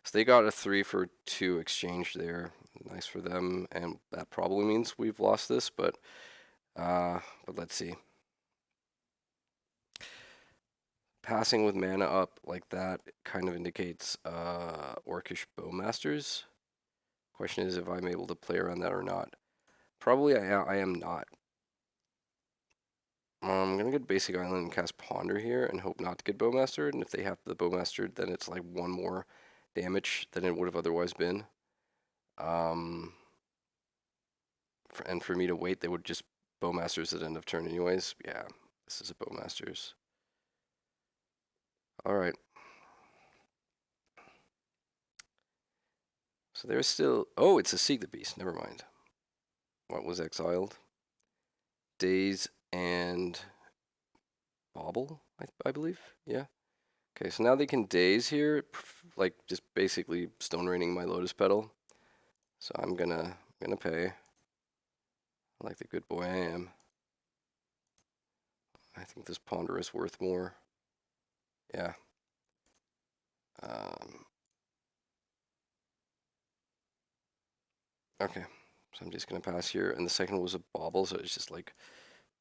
A: so they got a 3 for 2 exchange there. Nice for them, and that probably means we've lost this, but let's see. Passing with mana up like that kind of indicates Orcish Bowmasters. Question is if I'm able to play around that or not. Probably I am not. I'm gonna get Basic Island and cast Ponder here and hope not to get Bowmastered. And if they have the Bowmastered, then it's like 1 more damage than it would have otherwise been. And for me to wait, they would just Bowmasters at end of turn anyways. Yeah, this is a Bowmasters. Alright. So there's still... Oh, it's a Seek the Beast. Never mind. what was exiled? Daze and Bobble, I believe. Yeah. Okay, so now they can Daze here, like just basically stone raining my Lotus Petal. So I'm gonna pay, like the good boy I am. I think this Ponder is worth more. Yeah. Okay, so I'm just gonna pass here, and the second was a Bobble, so it's just like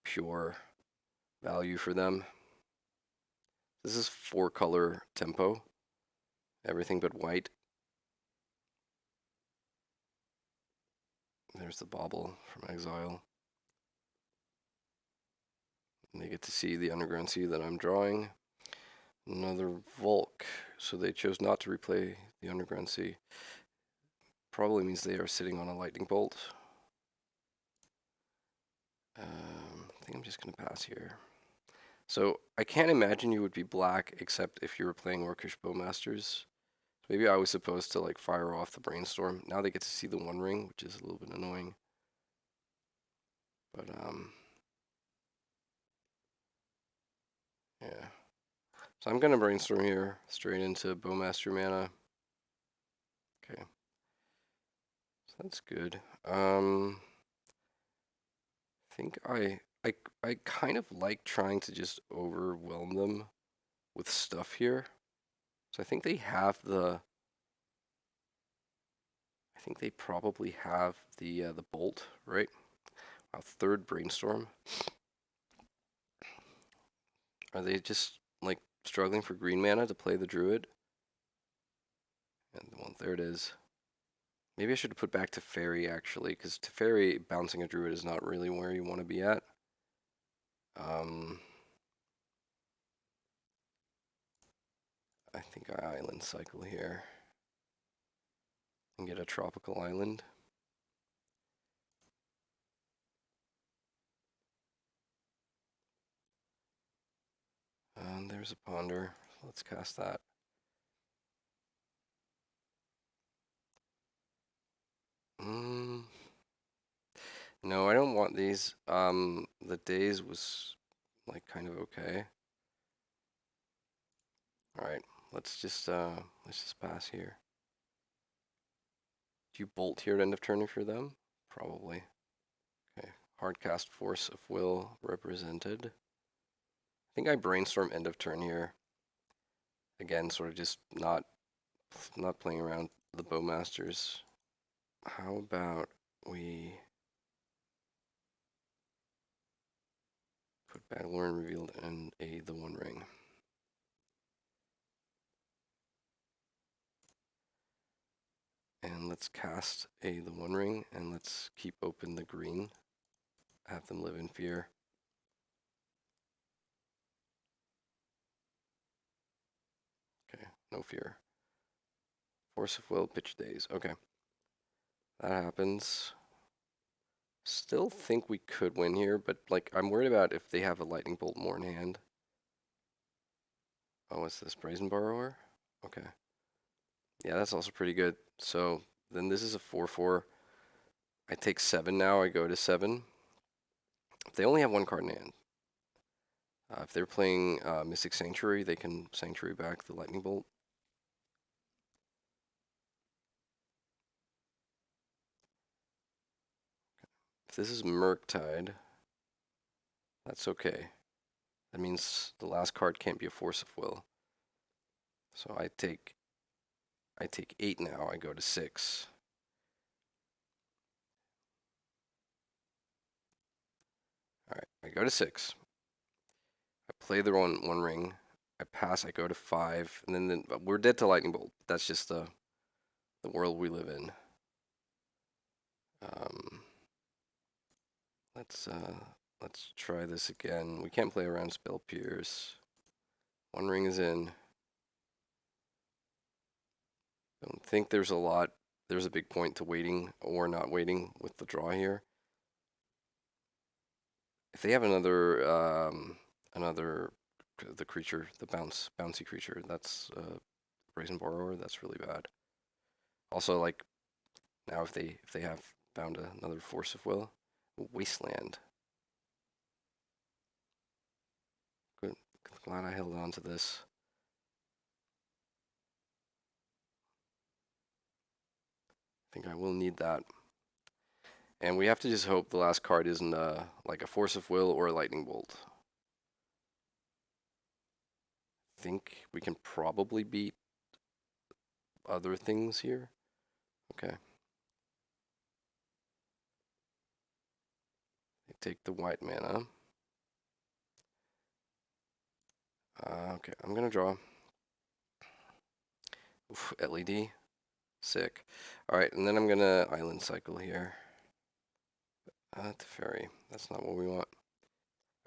A: pure value for them. This is 4-color tempo, everything but white. There's the Bobble from Exile. And they get to see the Underground Sea that I'm drawing. Another Volk, so they chose not to replay the Underground Sea. Probably means they are sitting on a Lightning Bolt. I think I'm just going to pass here. So I can't imagine you would be black except if you were playing Orcish Bowmasters. Maybe I was supposed to like fire off the Brainstorm. Now they get to see the One Ring, which is a little bit annoying. But yeah. So I'm gonna Brainstorm here, straight into Bowmaster mana. Okay. So that's good. I think I kind of like trying to just overwhelm them with stuff here. So I think they have the I think they probably have the bolt, right? Wow, third Brainstorm. Are they just like struggling for green mana to play the Druid? And well, there it is. Maybe I should have put back Teferi actually, because Teferi bouncing a Druid is not really where you want to be at. I think I island cycle here and get a tropical island. And there's a Ponder. Let's cast that. No, I don't want these. The Daze was like kind of okay. All right, let's just pass here. Do you bolt here at end of turn for them? Probably. Okay, hardcast Force of Will represented. I think I Brainstorm end of turn here. Again, sort of just not playing around the Bowmasters. How about we put Battlelorn revealed and the One Ring. And let's cast the One Ring, and let's keep open the green. Have them live in fear. Okay, no fear. Force of Will, pitch Daze. Okay. That happens. Still think we could win here, but like I'm worried about if they have a Lightning Bolt more in hand. Oh, what's this? Brazen Borrower? Okay. Yeah, that's also pretty good. So then this is a 4/4. I take 7 now. I go to 7. If they only have one card in hand. If they're playing Mystic Sanctuary, they can Sanctuary back the Lightning Bolt. If this is Murktide, that's okay. That means the last card can't be a Force of Will. So I take 8 now. I go to 6. All right, I go to 6. I play the one ring. I pass. I go to 5, and then we're dead to Lightning Bolt. That's just the world we live in. Let's try this again. We can't play around Spell Pierce. One ring is in. Don't think there's a lot. There's a big point to waiting or not waiting with the draw here. If they have another the creature, the bouncy creature, that's Brazen Borrower. That's really bad. Also, like now if they have found another force of will. Wasteland. Good. Glad I held on to this. I think I will need that. And we have to just hope the last card isn't like a force of will or a lightning bolt. I think we can probably beat other things here. Okay. Take the white mana. Okay, I'm gonna draw. Oof, LED. Sick. Alright, and then I'm gonna island cycle here. Teferi. That's not what we want.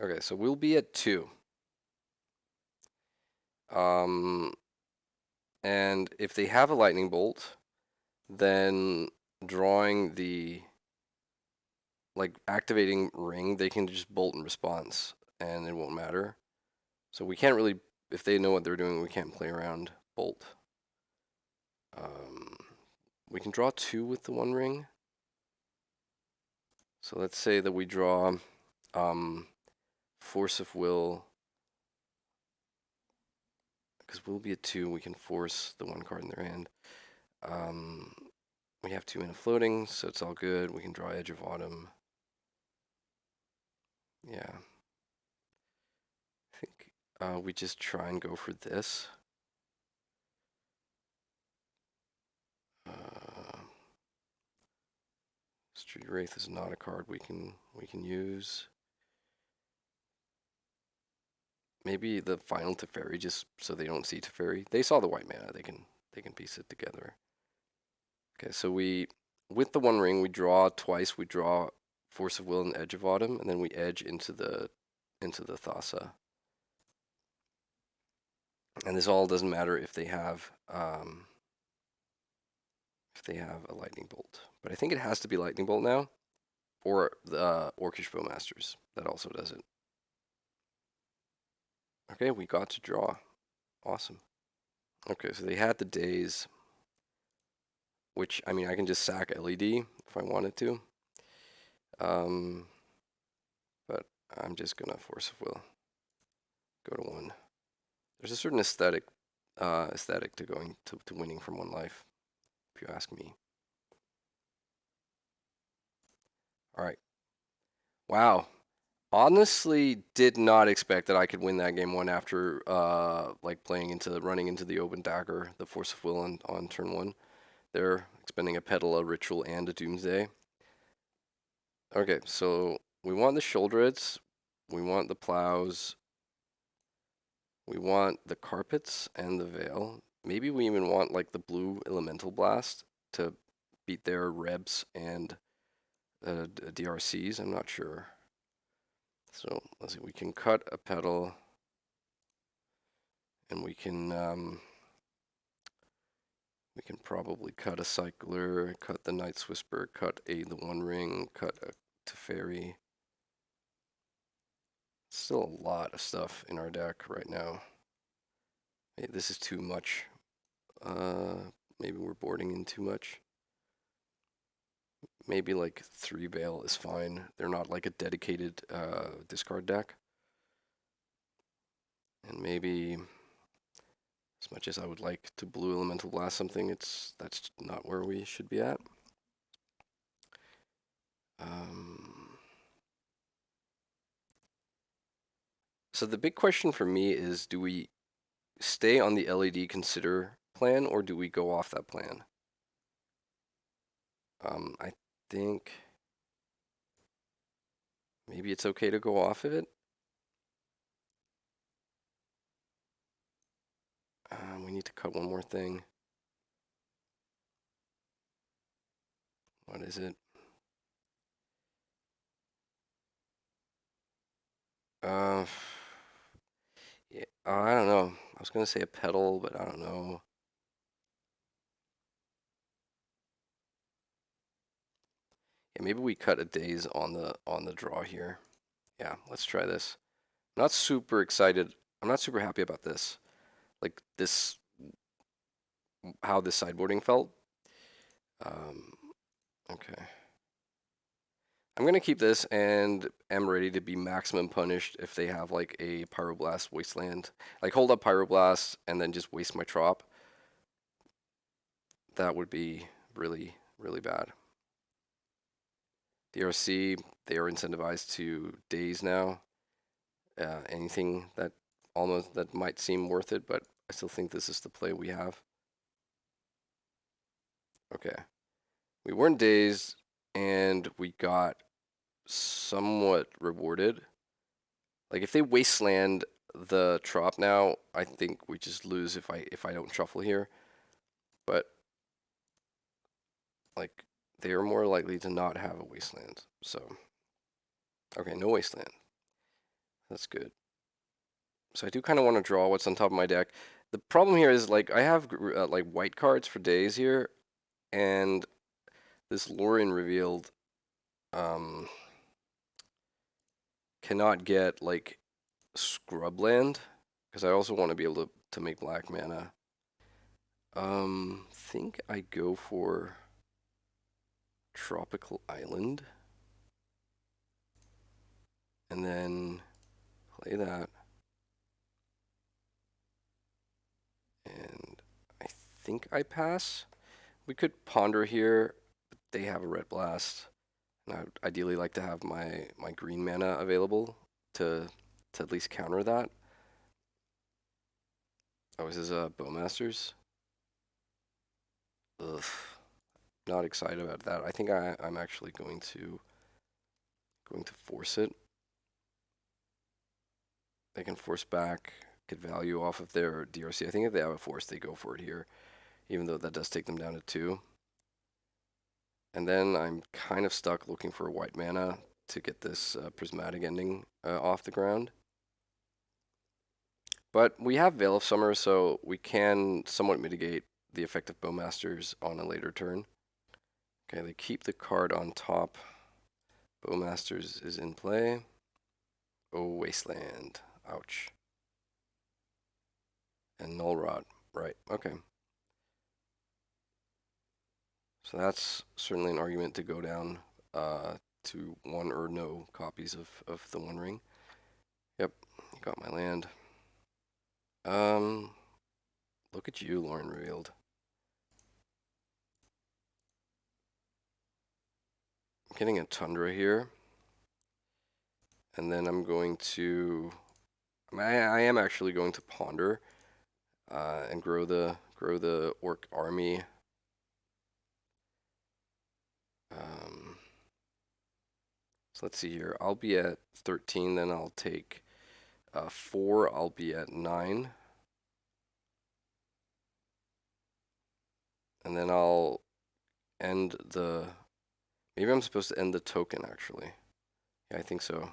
A: Okay, so we'll be at 2. And if they have a lightning bolt, then drawing the like activating ring, they can just bolt in response and it won't matter. So we can't really, if they know what they're doing, we can't play around bolt. We can draw 2 with the 1 ring. So let's say that we draw force of will. Because we'll be at 2, we can force the 1 card in their hand. We have 2 mana floating, so it's all good. We can draw Edge of Autumn. Yeah. I think we just try and go for this. Street Wraith is not a card we can use. Maybe the final Teferi, just so they don't see Teferi. They saw the white mana. They can piece it together. Okay, so with the 1 ring, we draw twice. We draw Force of Will and Edge of Autumn, and then we edge into the Thassa. And this all doesn't matter if they have a lightning bolt. But I think it has to be lightning bolt now, or the Orcish Bowmasters. That also does it. Okay, we got to draw. Awesome. Okay, so they had the days, which, I mean, I can just sack LED if I wanted to. But I'm just gonna Force of Will. Go to 1. There's a certain aesthetic to going to winning from 1 life, if you ask me. All right. Wow. Honestly, did not expect that I could win that game 1 after like running into the open dagger, the Force of Will on turn 1. They're expending a Petal, a Ritual, and a Doomsday. Okay, so we want the Shoulderheads, we want the Plows, we want the Carpets and the Veil. Maybe we even want like the blue Elemental Blast to beat their Rebs and DRCs. I'm not sure. So let's see. We can cut a Petal, and we can probably cut a Cycler, cut the Night's Whisper, cut the 1 ring, cut a Teferi. Still a lot of stuff in our deck right now. Hey, this is too much. Maybe we're boarding in too much. Maybe like 3 Veil is fine. They're not like a dedicated discard deck. And maybe, as much as I would like to blue Elemental Blast something, that's not where we should be at. So the big question for me is, do we stay on the LED consider plan, or do we go off that plan? I think maybe it's okay to go off of it. We need to cut 1 more thing. What is it? Yeah, I don't know. I was gonna say a Petal, but I don't know. Yeah, maybe we cut a Daze on the draw here. Yeah, let's try this. I'm not super excited. I'm not super happy about this. Like this, how this sideboarding felt. Okay. I'm gonna keep this and am ready to be maximum punished if they have like a Pyroblast Wasteland. Like hold up Pyroblast and then just waste my trop. That would be really, really bad. The RC, they are incentivized to days now. Anything that almost that might seem worth it, but I still think this is the play we have. Okay. We weren't dazed and we got somewhat rewarded. Like if they wasteland the trop now, I think we just lose if I don't shuffle here. But like they are more likely to not have a wasteland. So okay, no wasteland. That's good. So I do kind of want to draw what's on top of my deck. The problem here is like I have like white cards for days here, and this Lorien revealed cannot get like scrubland because I also want to be able to make black mana. Think I go for Tropical Island and then play that. And I think I pass. We could ponder here, but they have a red blast. And I would ideally like to have my green mana available to at least counter that. Oh, this is Bowmasters. Ugh, not excited about that. I think I'm actually going to force it. They can force back, get value off of their DRC. I think if they have a force, they go for it here, even though that does take them down to 2. And then I'm kind of stuck looking for a white mana to get this prismatic ending off the ground. But we have Veil of Summer, so we can somewhat mitigate the effect of Bowmasters on a later turn. Okay, they keep the card on top. Bowmasters is in play. Oh, Wasteland. Ouch. And Null Rod. Right, okay. So that's certainly an argument to go down to 1 or no copies of the One Ring. Yep, got my land. Look at you, Lorien Revealed. I'm getting a Tundra here. And then I'm going to... I am actually going to Ponder and grow the Orc army. So let's see here. I'll be at 13, then I'll take 4. I'll be at 9. And then I'll end the... Maybe I'm supposed to end the token, actually. Yeah, I think so.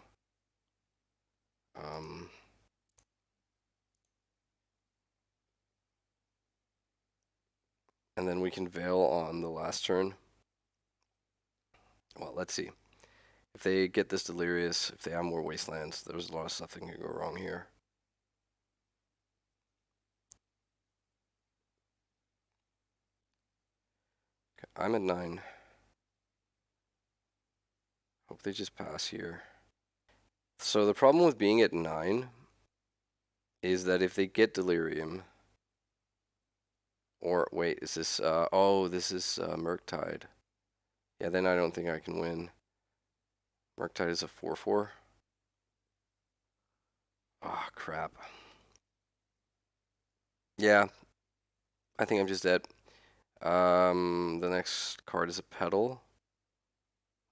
A: And then we can Veil on the last turn. Well, let's see. If they get this Delirious, if they have more Wastelands, there's a lot of stuff that can go wrong here. Okay, I'm at 9. Hope they just pass here. So the problem with being at 9 is that if they get Delirium, or wait, is this, oh, this is Murktide. Yeah, then I don't think I can win. Murktide is a 4/4. Ah, crap. Yeah, I think I'm just dead. The next card is a Petal.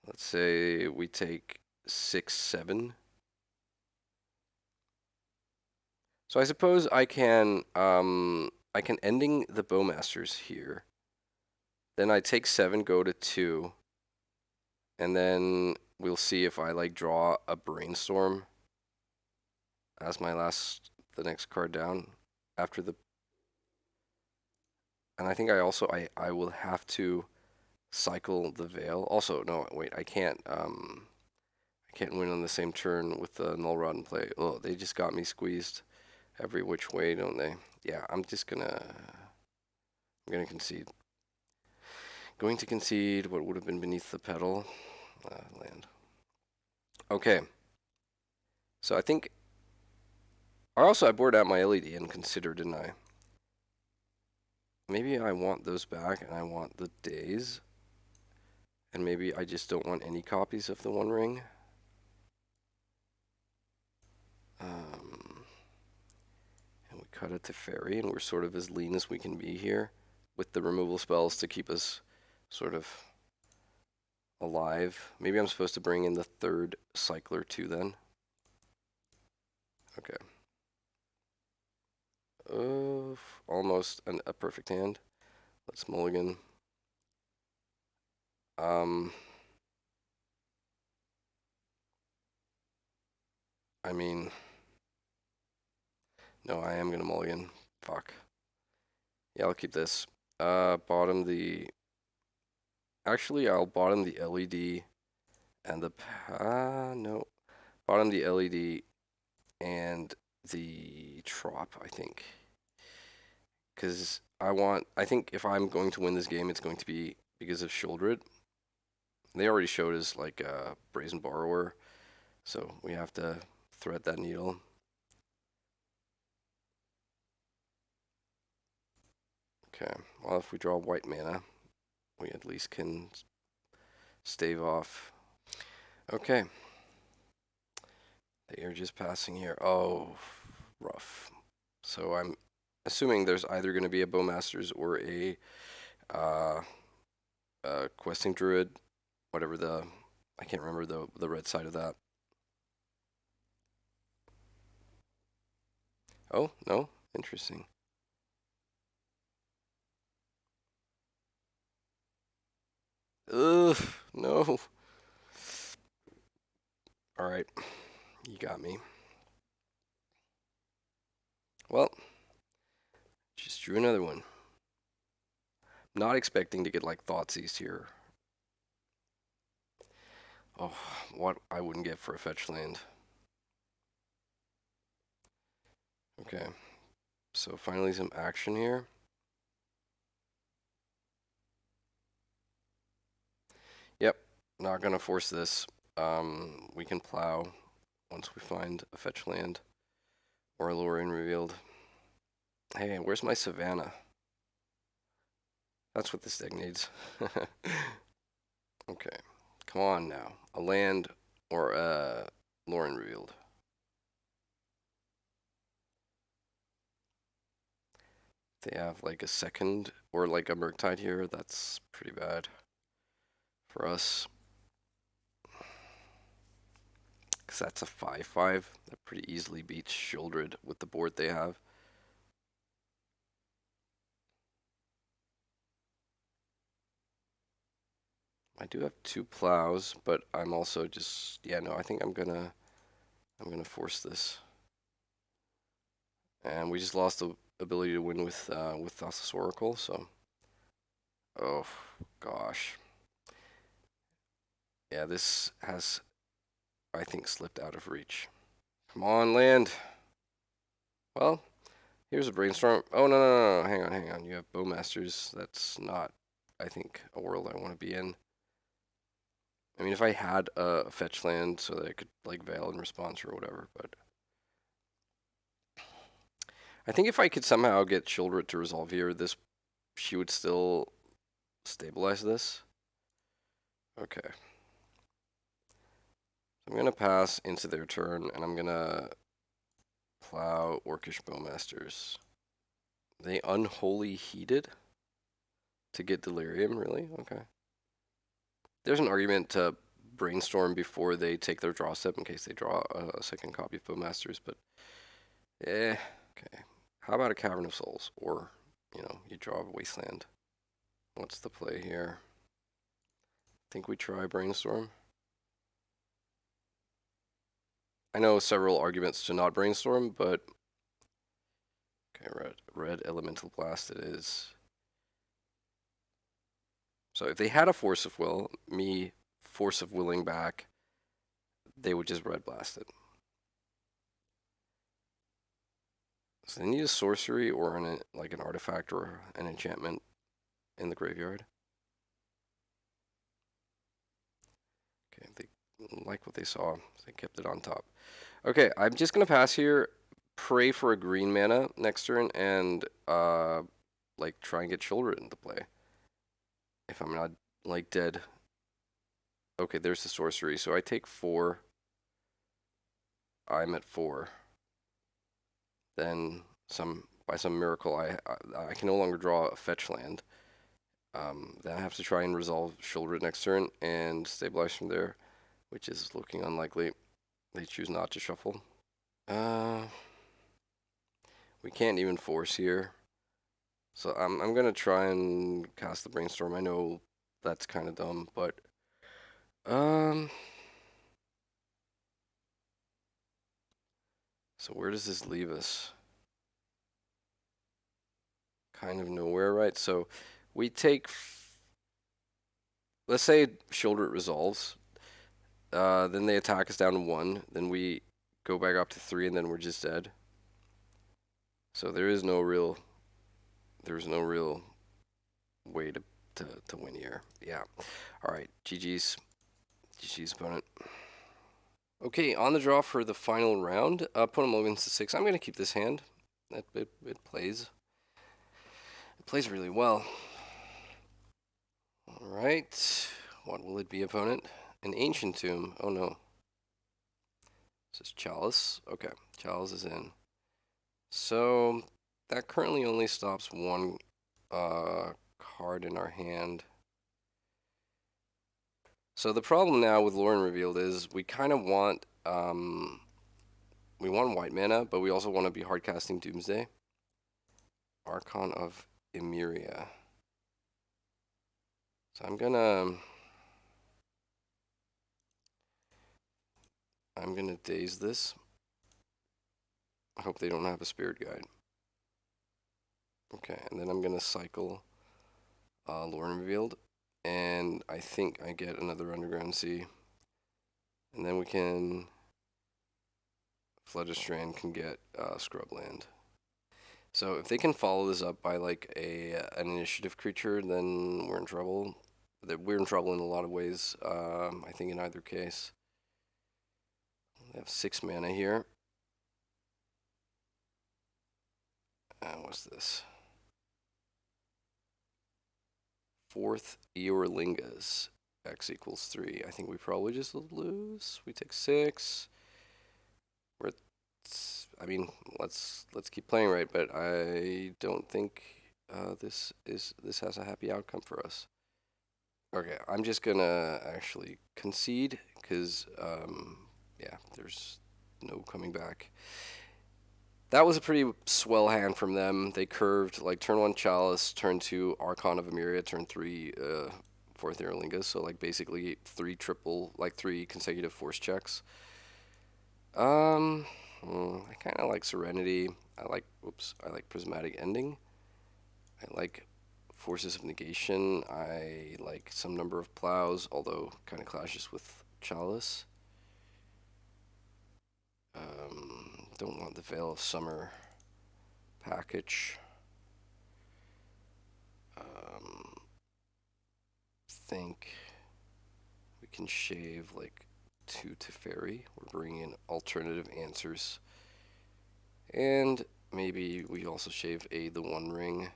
A: Let's say we take 6, 7. So I suppose I can ending the Bowmasters here. Then I take 7, go to 2. And then we'll see if I like draw a Brainstorm as the next card down after the... And I think I will have to cycle the Veil. Also, no, wait, I can't win on the same turn with the Null Rod in play. Oh, they just got me squeezed every which way, don't they? Yeah, I'm gonna concede. Going to concede what would have been beneath the Petal. Land. Okay. So I think I bored out my LED and considered, didn't I? Maybe I want those back and I want the days. And maybe I just don't want any copies of the One Ring. And we cut a Teferi, and we're sort of as lean as we can be here with the removal spells to keep us sort of alive. Maybe I'm supposed to bring in the third cycler too then. Okay. Almost a perfect hand. Let's mulligan. I mean, no, I am gonna mulligan. Fuck. Yeah, I'll keep this. Bottom the. Actually, I'll bottom the LED and the. No. Bottom the LED and the trop, I think. Because I think if I'm going to win this game, it's going to be because of Shieldred. They already showed us like a Brazen Borrower, so we have to thread that needle. Okay, well, if we draw white mana, we at least can stave off. Okay. They are just passing here. Oh, rough. So I'm assuming there's either going to be a Bowmasters or a Questing Druid, whatever I can't remember the red side of that. Oh, no? Interesting. Ugh, no. Alright, you got me. Well, just drew another one. Not expecting to get like Thoughtseize here. Oh, what I wouldn't get for a fetch land. Okay, so finally some action here. Yep, not gonna force this. We can plow once we find a fetch land or a Lorien revealed. Hey, where's my Savannah? That's what this deck needs. Okay, come on now. A land or a Lorien revealed. They have like a second or like a Murktide here. That's pretty bad for us. Because that's a 5/5. That pretty easily beats Shieldred with the board they have. I do have 2 plows, but I'm also just I think I'm gonna force this. And we just lost the ability to win with Thassa's Oracle, so oh gosh. Yeah, this has I think slipped out of reach. Come on, land. Well, here's a brainstorm. Oh no, hang on. You have Bowmasters. That's not I think a world I want to be in. I mean, if I had a fetch land so that I could like Veil in response or whatever, but I think if I could somehow get Shieldred to resolve here, she would still stabilize this. Okay. I'm gonna pass into their turn, and I'm gonna plow Orcish Bowmasters. They unholy heated to get Delirium, really? Okay. There's an argument to brainstorm before they take their draw step in case they draw a second copy of Bowmasters, but okay. How about a Cavern of Souls? Or, you draw a Wasteland. What's the play here? Think we try brainstorm? I know several arguments to not brainstorm, but okay, red elemental blast it is. So if they had a force of will, me force of willing back, they would just red blast it. So they need a sorcery or like an artifact or an enchantment in the graveyard. Okay, like what they saw. They kept it on top. Okay, I'm just gonna pass here. Pray for a green mana next turn, and like try and get children into play. If I'm not like dead. Okay, there's the sorcery. So I take 4. I'm at 4. Then by some miracle I can no longer draw a fetch land. Then I have to try and resolve Shoulder next turn and stabilize from there, which is looking unlikely. They choose not to shuffle. We can't even force here. So I'm gonna try and cast the Brainstorm. I know that's kind of dumb, but so where does this leave us? Kind of nowhere, right? So we take, let's say Shoulder resolves. Then they attack us down to 1. Then we go back up to 3, and then we're just dead. So there's no real way to win here. Yeah. All right. GG's opponent. Okay, on the draw for the final round. Opponent moving to 6. I'm going to keep this hand. It plays. It plays really well. All right. What will it be, opponent? An Ancient Tomb. Oh no. This is Chalice. Okay, Chalice is in. So that currently only stops one card in our hand. So the problem now with Lore Unrevealed is we kind of want we want white mana, but we also want to be hard casting Doomsday. Archon of Emeria. So I'm gonna daze this. I hope they don't have a Spirit Guide. Okay, and then I'm gonna cycle Lore Unrevealed, and I think I get another Underground Sea, and then we can Strand can get Scrubland. So if they can follow this up by like an initiative creature, then we're in trouble. We're in trouble in a lot of ways. I think in either case. They have 6 mana here. What's this? 4th Eorlingas. X equals 3. I think we probably just lose. We take 6. I mean, let's keep playing right, but I don't think this has a happy outcome for us. Okay, I'm just gonna actually concede because yeah, there's no coming back. That was a pretty swell hand from them. They curved like turn 1 Chalice, turn 2 Archon of Emeria, turn 3 4th Eorlingas. So like basically 3 consecutive force checks. I kind of like Serenity. I like Prismatic Ending. I like Forces of Negation. I like some number of plows, although kind of clashes with Chalice. Don't want the Veil of Summer package. Think we can shave like 2 Teferi. We're bringing in alternative answers. And maybe we also shave the One Ring.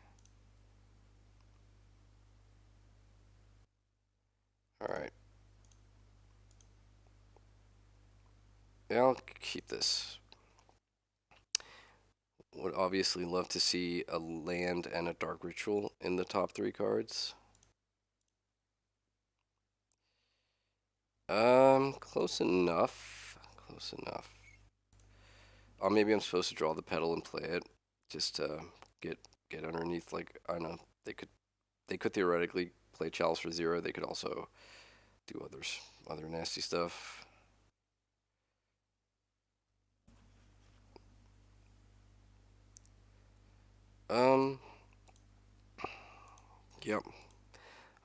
A: Alright. Yeah, I'll keep this. Would obviously love to see a land and a Dark Ritual in the top 3 cards. Close enough. Close enough. Oh, maybe I'm supposed to draw the Petal and play it, just to get underneath. Like I don't know, they could theoretically play Chalice for 0. They could also do other nasty stuff. Yep.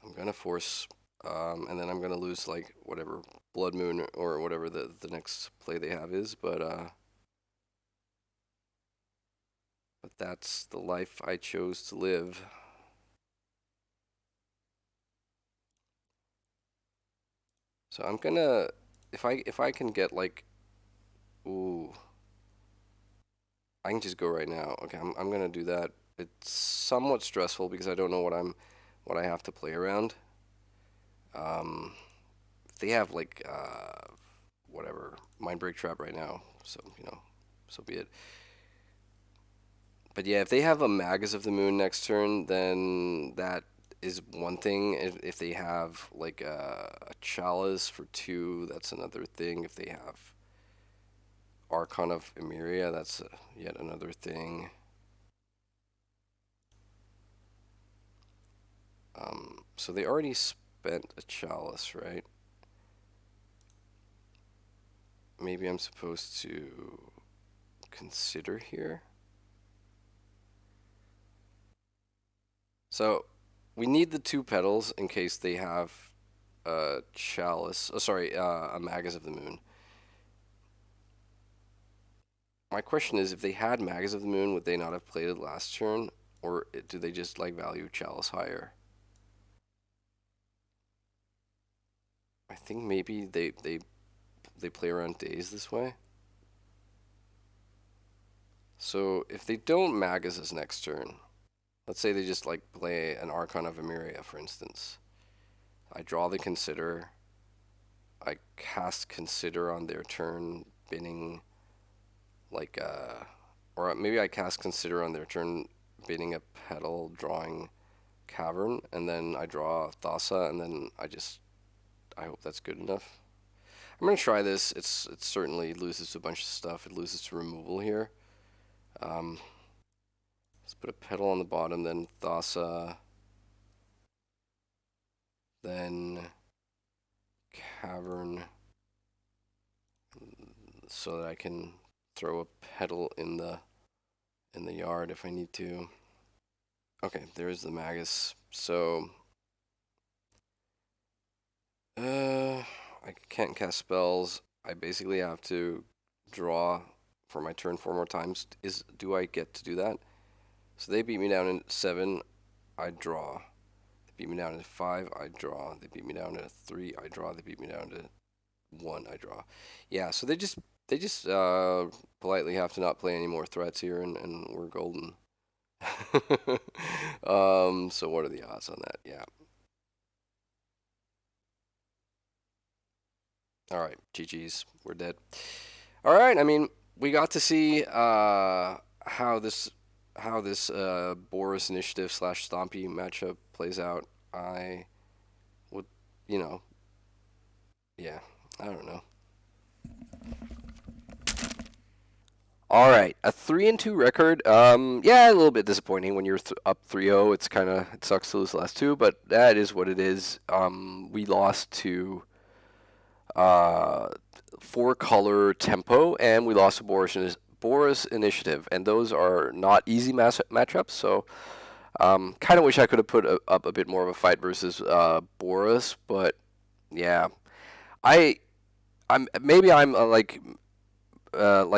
A: I'm gonna force, and then I'm gonna lose like whatever Blood Moon or whatever the next play they have is, but that's the life I chose to live. So I'm gonna if I can get like, ooh, I can just go right now. Okay, I'm gonna do that. It's somewhat stressful because I don't know what I have to play around. Um, if they have like whatever mind break trap right now, so so be it. But yeah, if they have a Magus of the Moon next turn, then that is one thing. If they have like a Chalice for 2, that's another thing. If they have Archon of Emeria, that's yet another thing. So they already spent a Chalice, right? Maybe I'm supposed to consider here. So we need the 2 petals in case they have a Chalice. Oh, sorry, a Magus of the Moon. My question is, if they had Magus of the Moon, would they not have played it last turn, or do they just like value Chalice higher? I think maybe they play around days this way. So if they don't Magus this next turn, let's say they just like play an Archon of Emeria, for instance. I draw the Consider. I cast Consider on their turn, binning like or maybe I cast Consider on their turn, binning a petal, drawing Cavern, and then I draw Thassa, and then I hope that's good enough. I'm gonna try this. It certainly loses to a bunch of stuff. It loses to removal here. Um, let's put a petal on the bottom, then Thassa, then Cavern, so that I can throw a petal in the yard if I need to. Okay, there's the Magus. So, I can't cast spells. I basically have to draw for my turn 4 more times. Do I get to do that? So they beat me down in 7. I draw. They beat me down to 5. I draw. They beat me down to 3. I draw. They beat me down to 1. I draw. Yeah. So they just politely have to not play any more threats here, and we're golden. So what are the odds on that? Yeah. All right, GG's. We're dead. All right. I mean, we got to see how this Boris Initiative slash Stompy matchup plays out. I would, you know, yeah. I don't know. All right, a 3-2 record. Yeah, a little bit disappointing when you're up 3-0. It sucks to lose the last 2, but that is what it is. We lost to uh, 4-color Tempo, and we lost to Boris Initiative, and those are not easy matchups. So, kind of wish I could have put up a bit more of a fight versus Boris, but yeah, I I'm like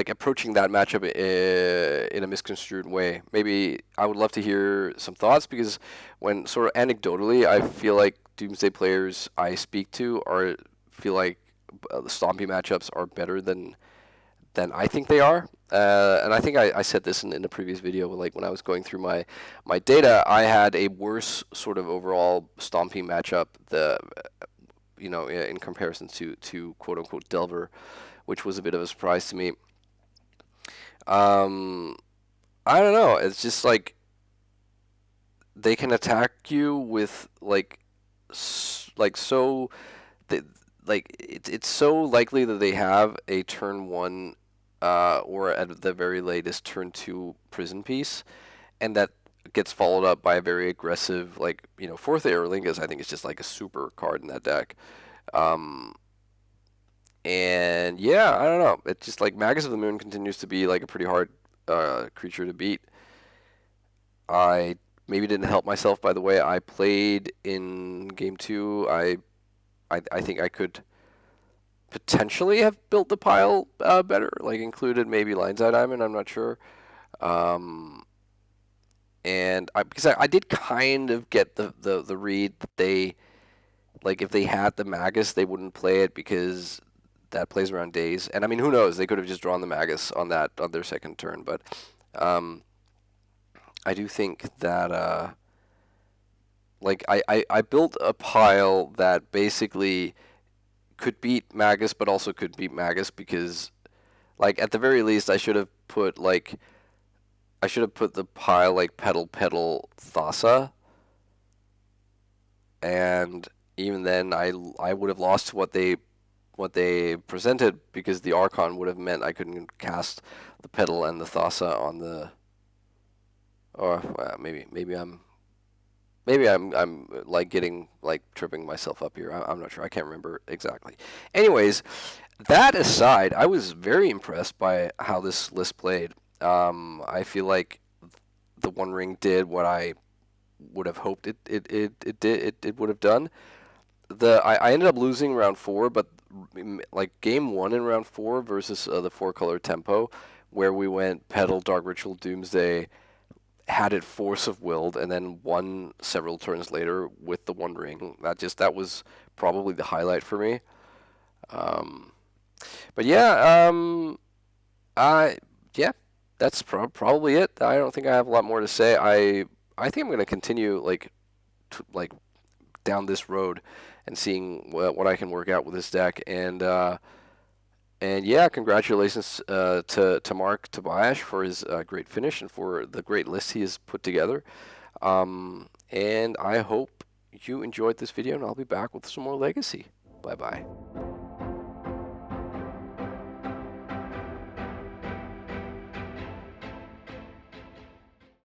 A: approaching that matchup in a misconstrued way. Maybe I would love to hear some thoughts because when sort of anecdotally, I feel like Doomsday players I speak to feel like the Stompy matchups are better than I think they are. And I think I said this in a previous video, like when I was going through my data, I had a worse sort of overall Stompy matchup in comparison to quote unquote Delver, which was a bit of a surprise to me. Um, I don't know. It's just like they can attack you with like so they, it's so likely that they have a turn 1 or at the very latest turn 2 prison piece, and that gets followed up by a very aggressive fourth Aerolingus. I think it's just like a super card in that deck. Um, And yeah, I don't know. It's just like Magus of the Moon continues to be like a pretty hard creature to beat. I maybe didn't help myself by the way I played in game 2. I think I could potentially have built the pile better, like included maybe Lion's Eye Diamond. I'm not sure. Um, and because I did kind of get the read that they, like, if they had the Magus, they wouldn't play it because that plays around days. And I mean, who knows? They could have just drawn the Magus on their second turn. But I do think that like I built a pile that basically could beat Magus, but also could beat Magus because, like, at the very least, I should have put the pile like Petal Thassa, and even then I would have lost what they presented because the Archon would have meant I couldn't cast the Petal and the Thassa on the. Or well, maybe I'm like getting like tripping myself up here. I'm not sure. I can't remember exactly. Anyways, that aside, I was very impressed by how this list played. I feel like the One Ring did what I would have hoped it would have done. I ended up losing round 4, but like game 1 in round 4 versus the 4-color tempo, where we went Petal, Dark Ritual, Doomsday, had it Force of Willed, and then won several turns later with the One Ring. That was probably the highlight for me. But yeah, yeah, that's probably it. I don't think I have a lot more to say. I think I'm gonna continue like down this road and seeing what I can work out with this deck. And yeah, congratulations to Marc Tobiasch for his great finish and for the great list he has put together. And I hope you enjoyed this video, and I'll be back with some more Legacy. Bye-bye.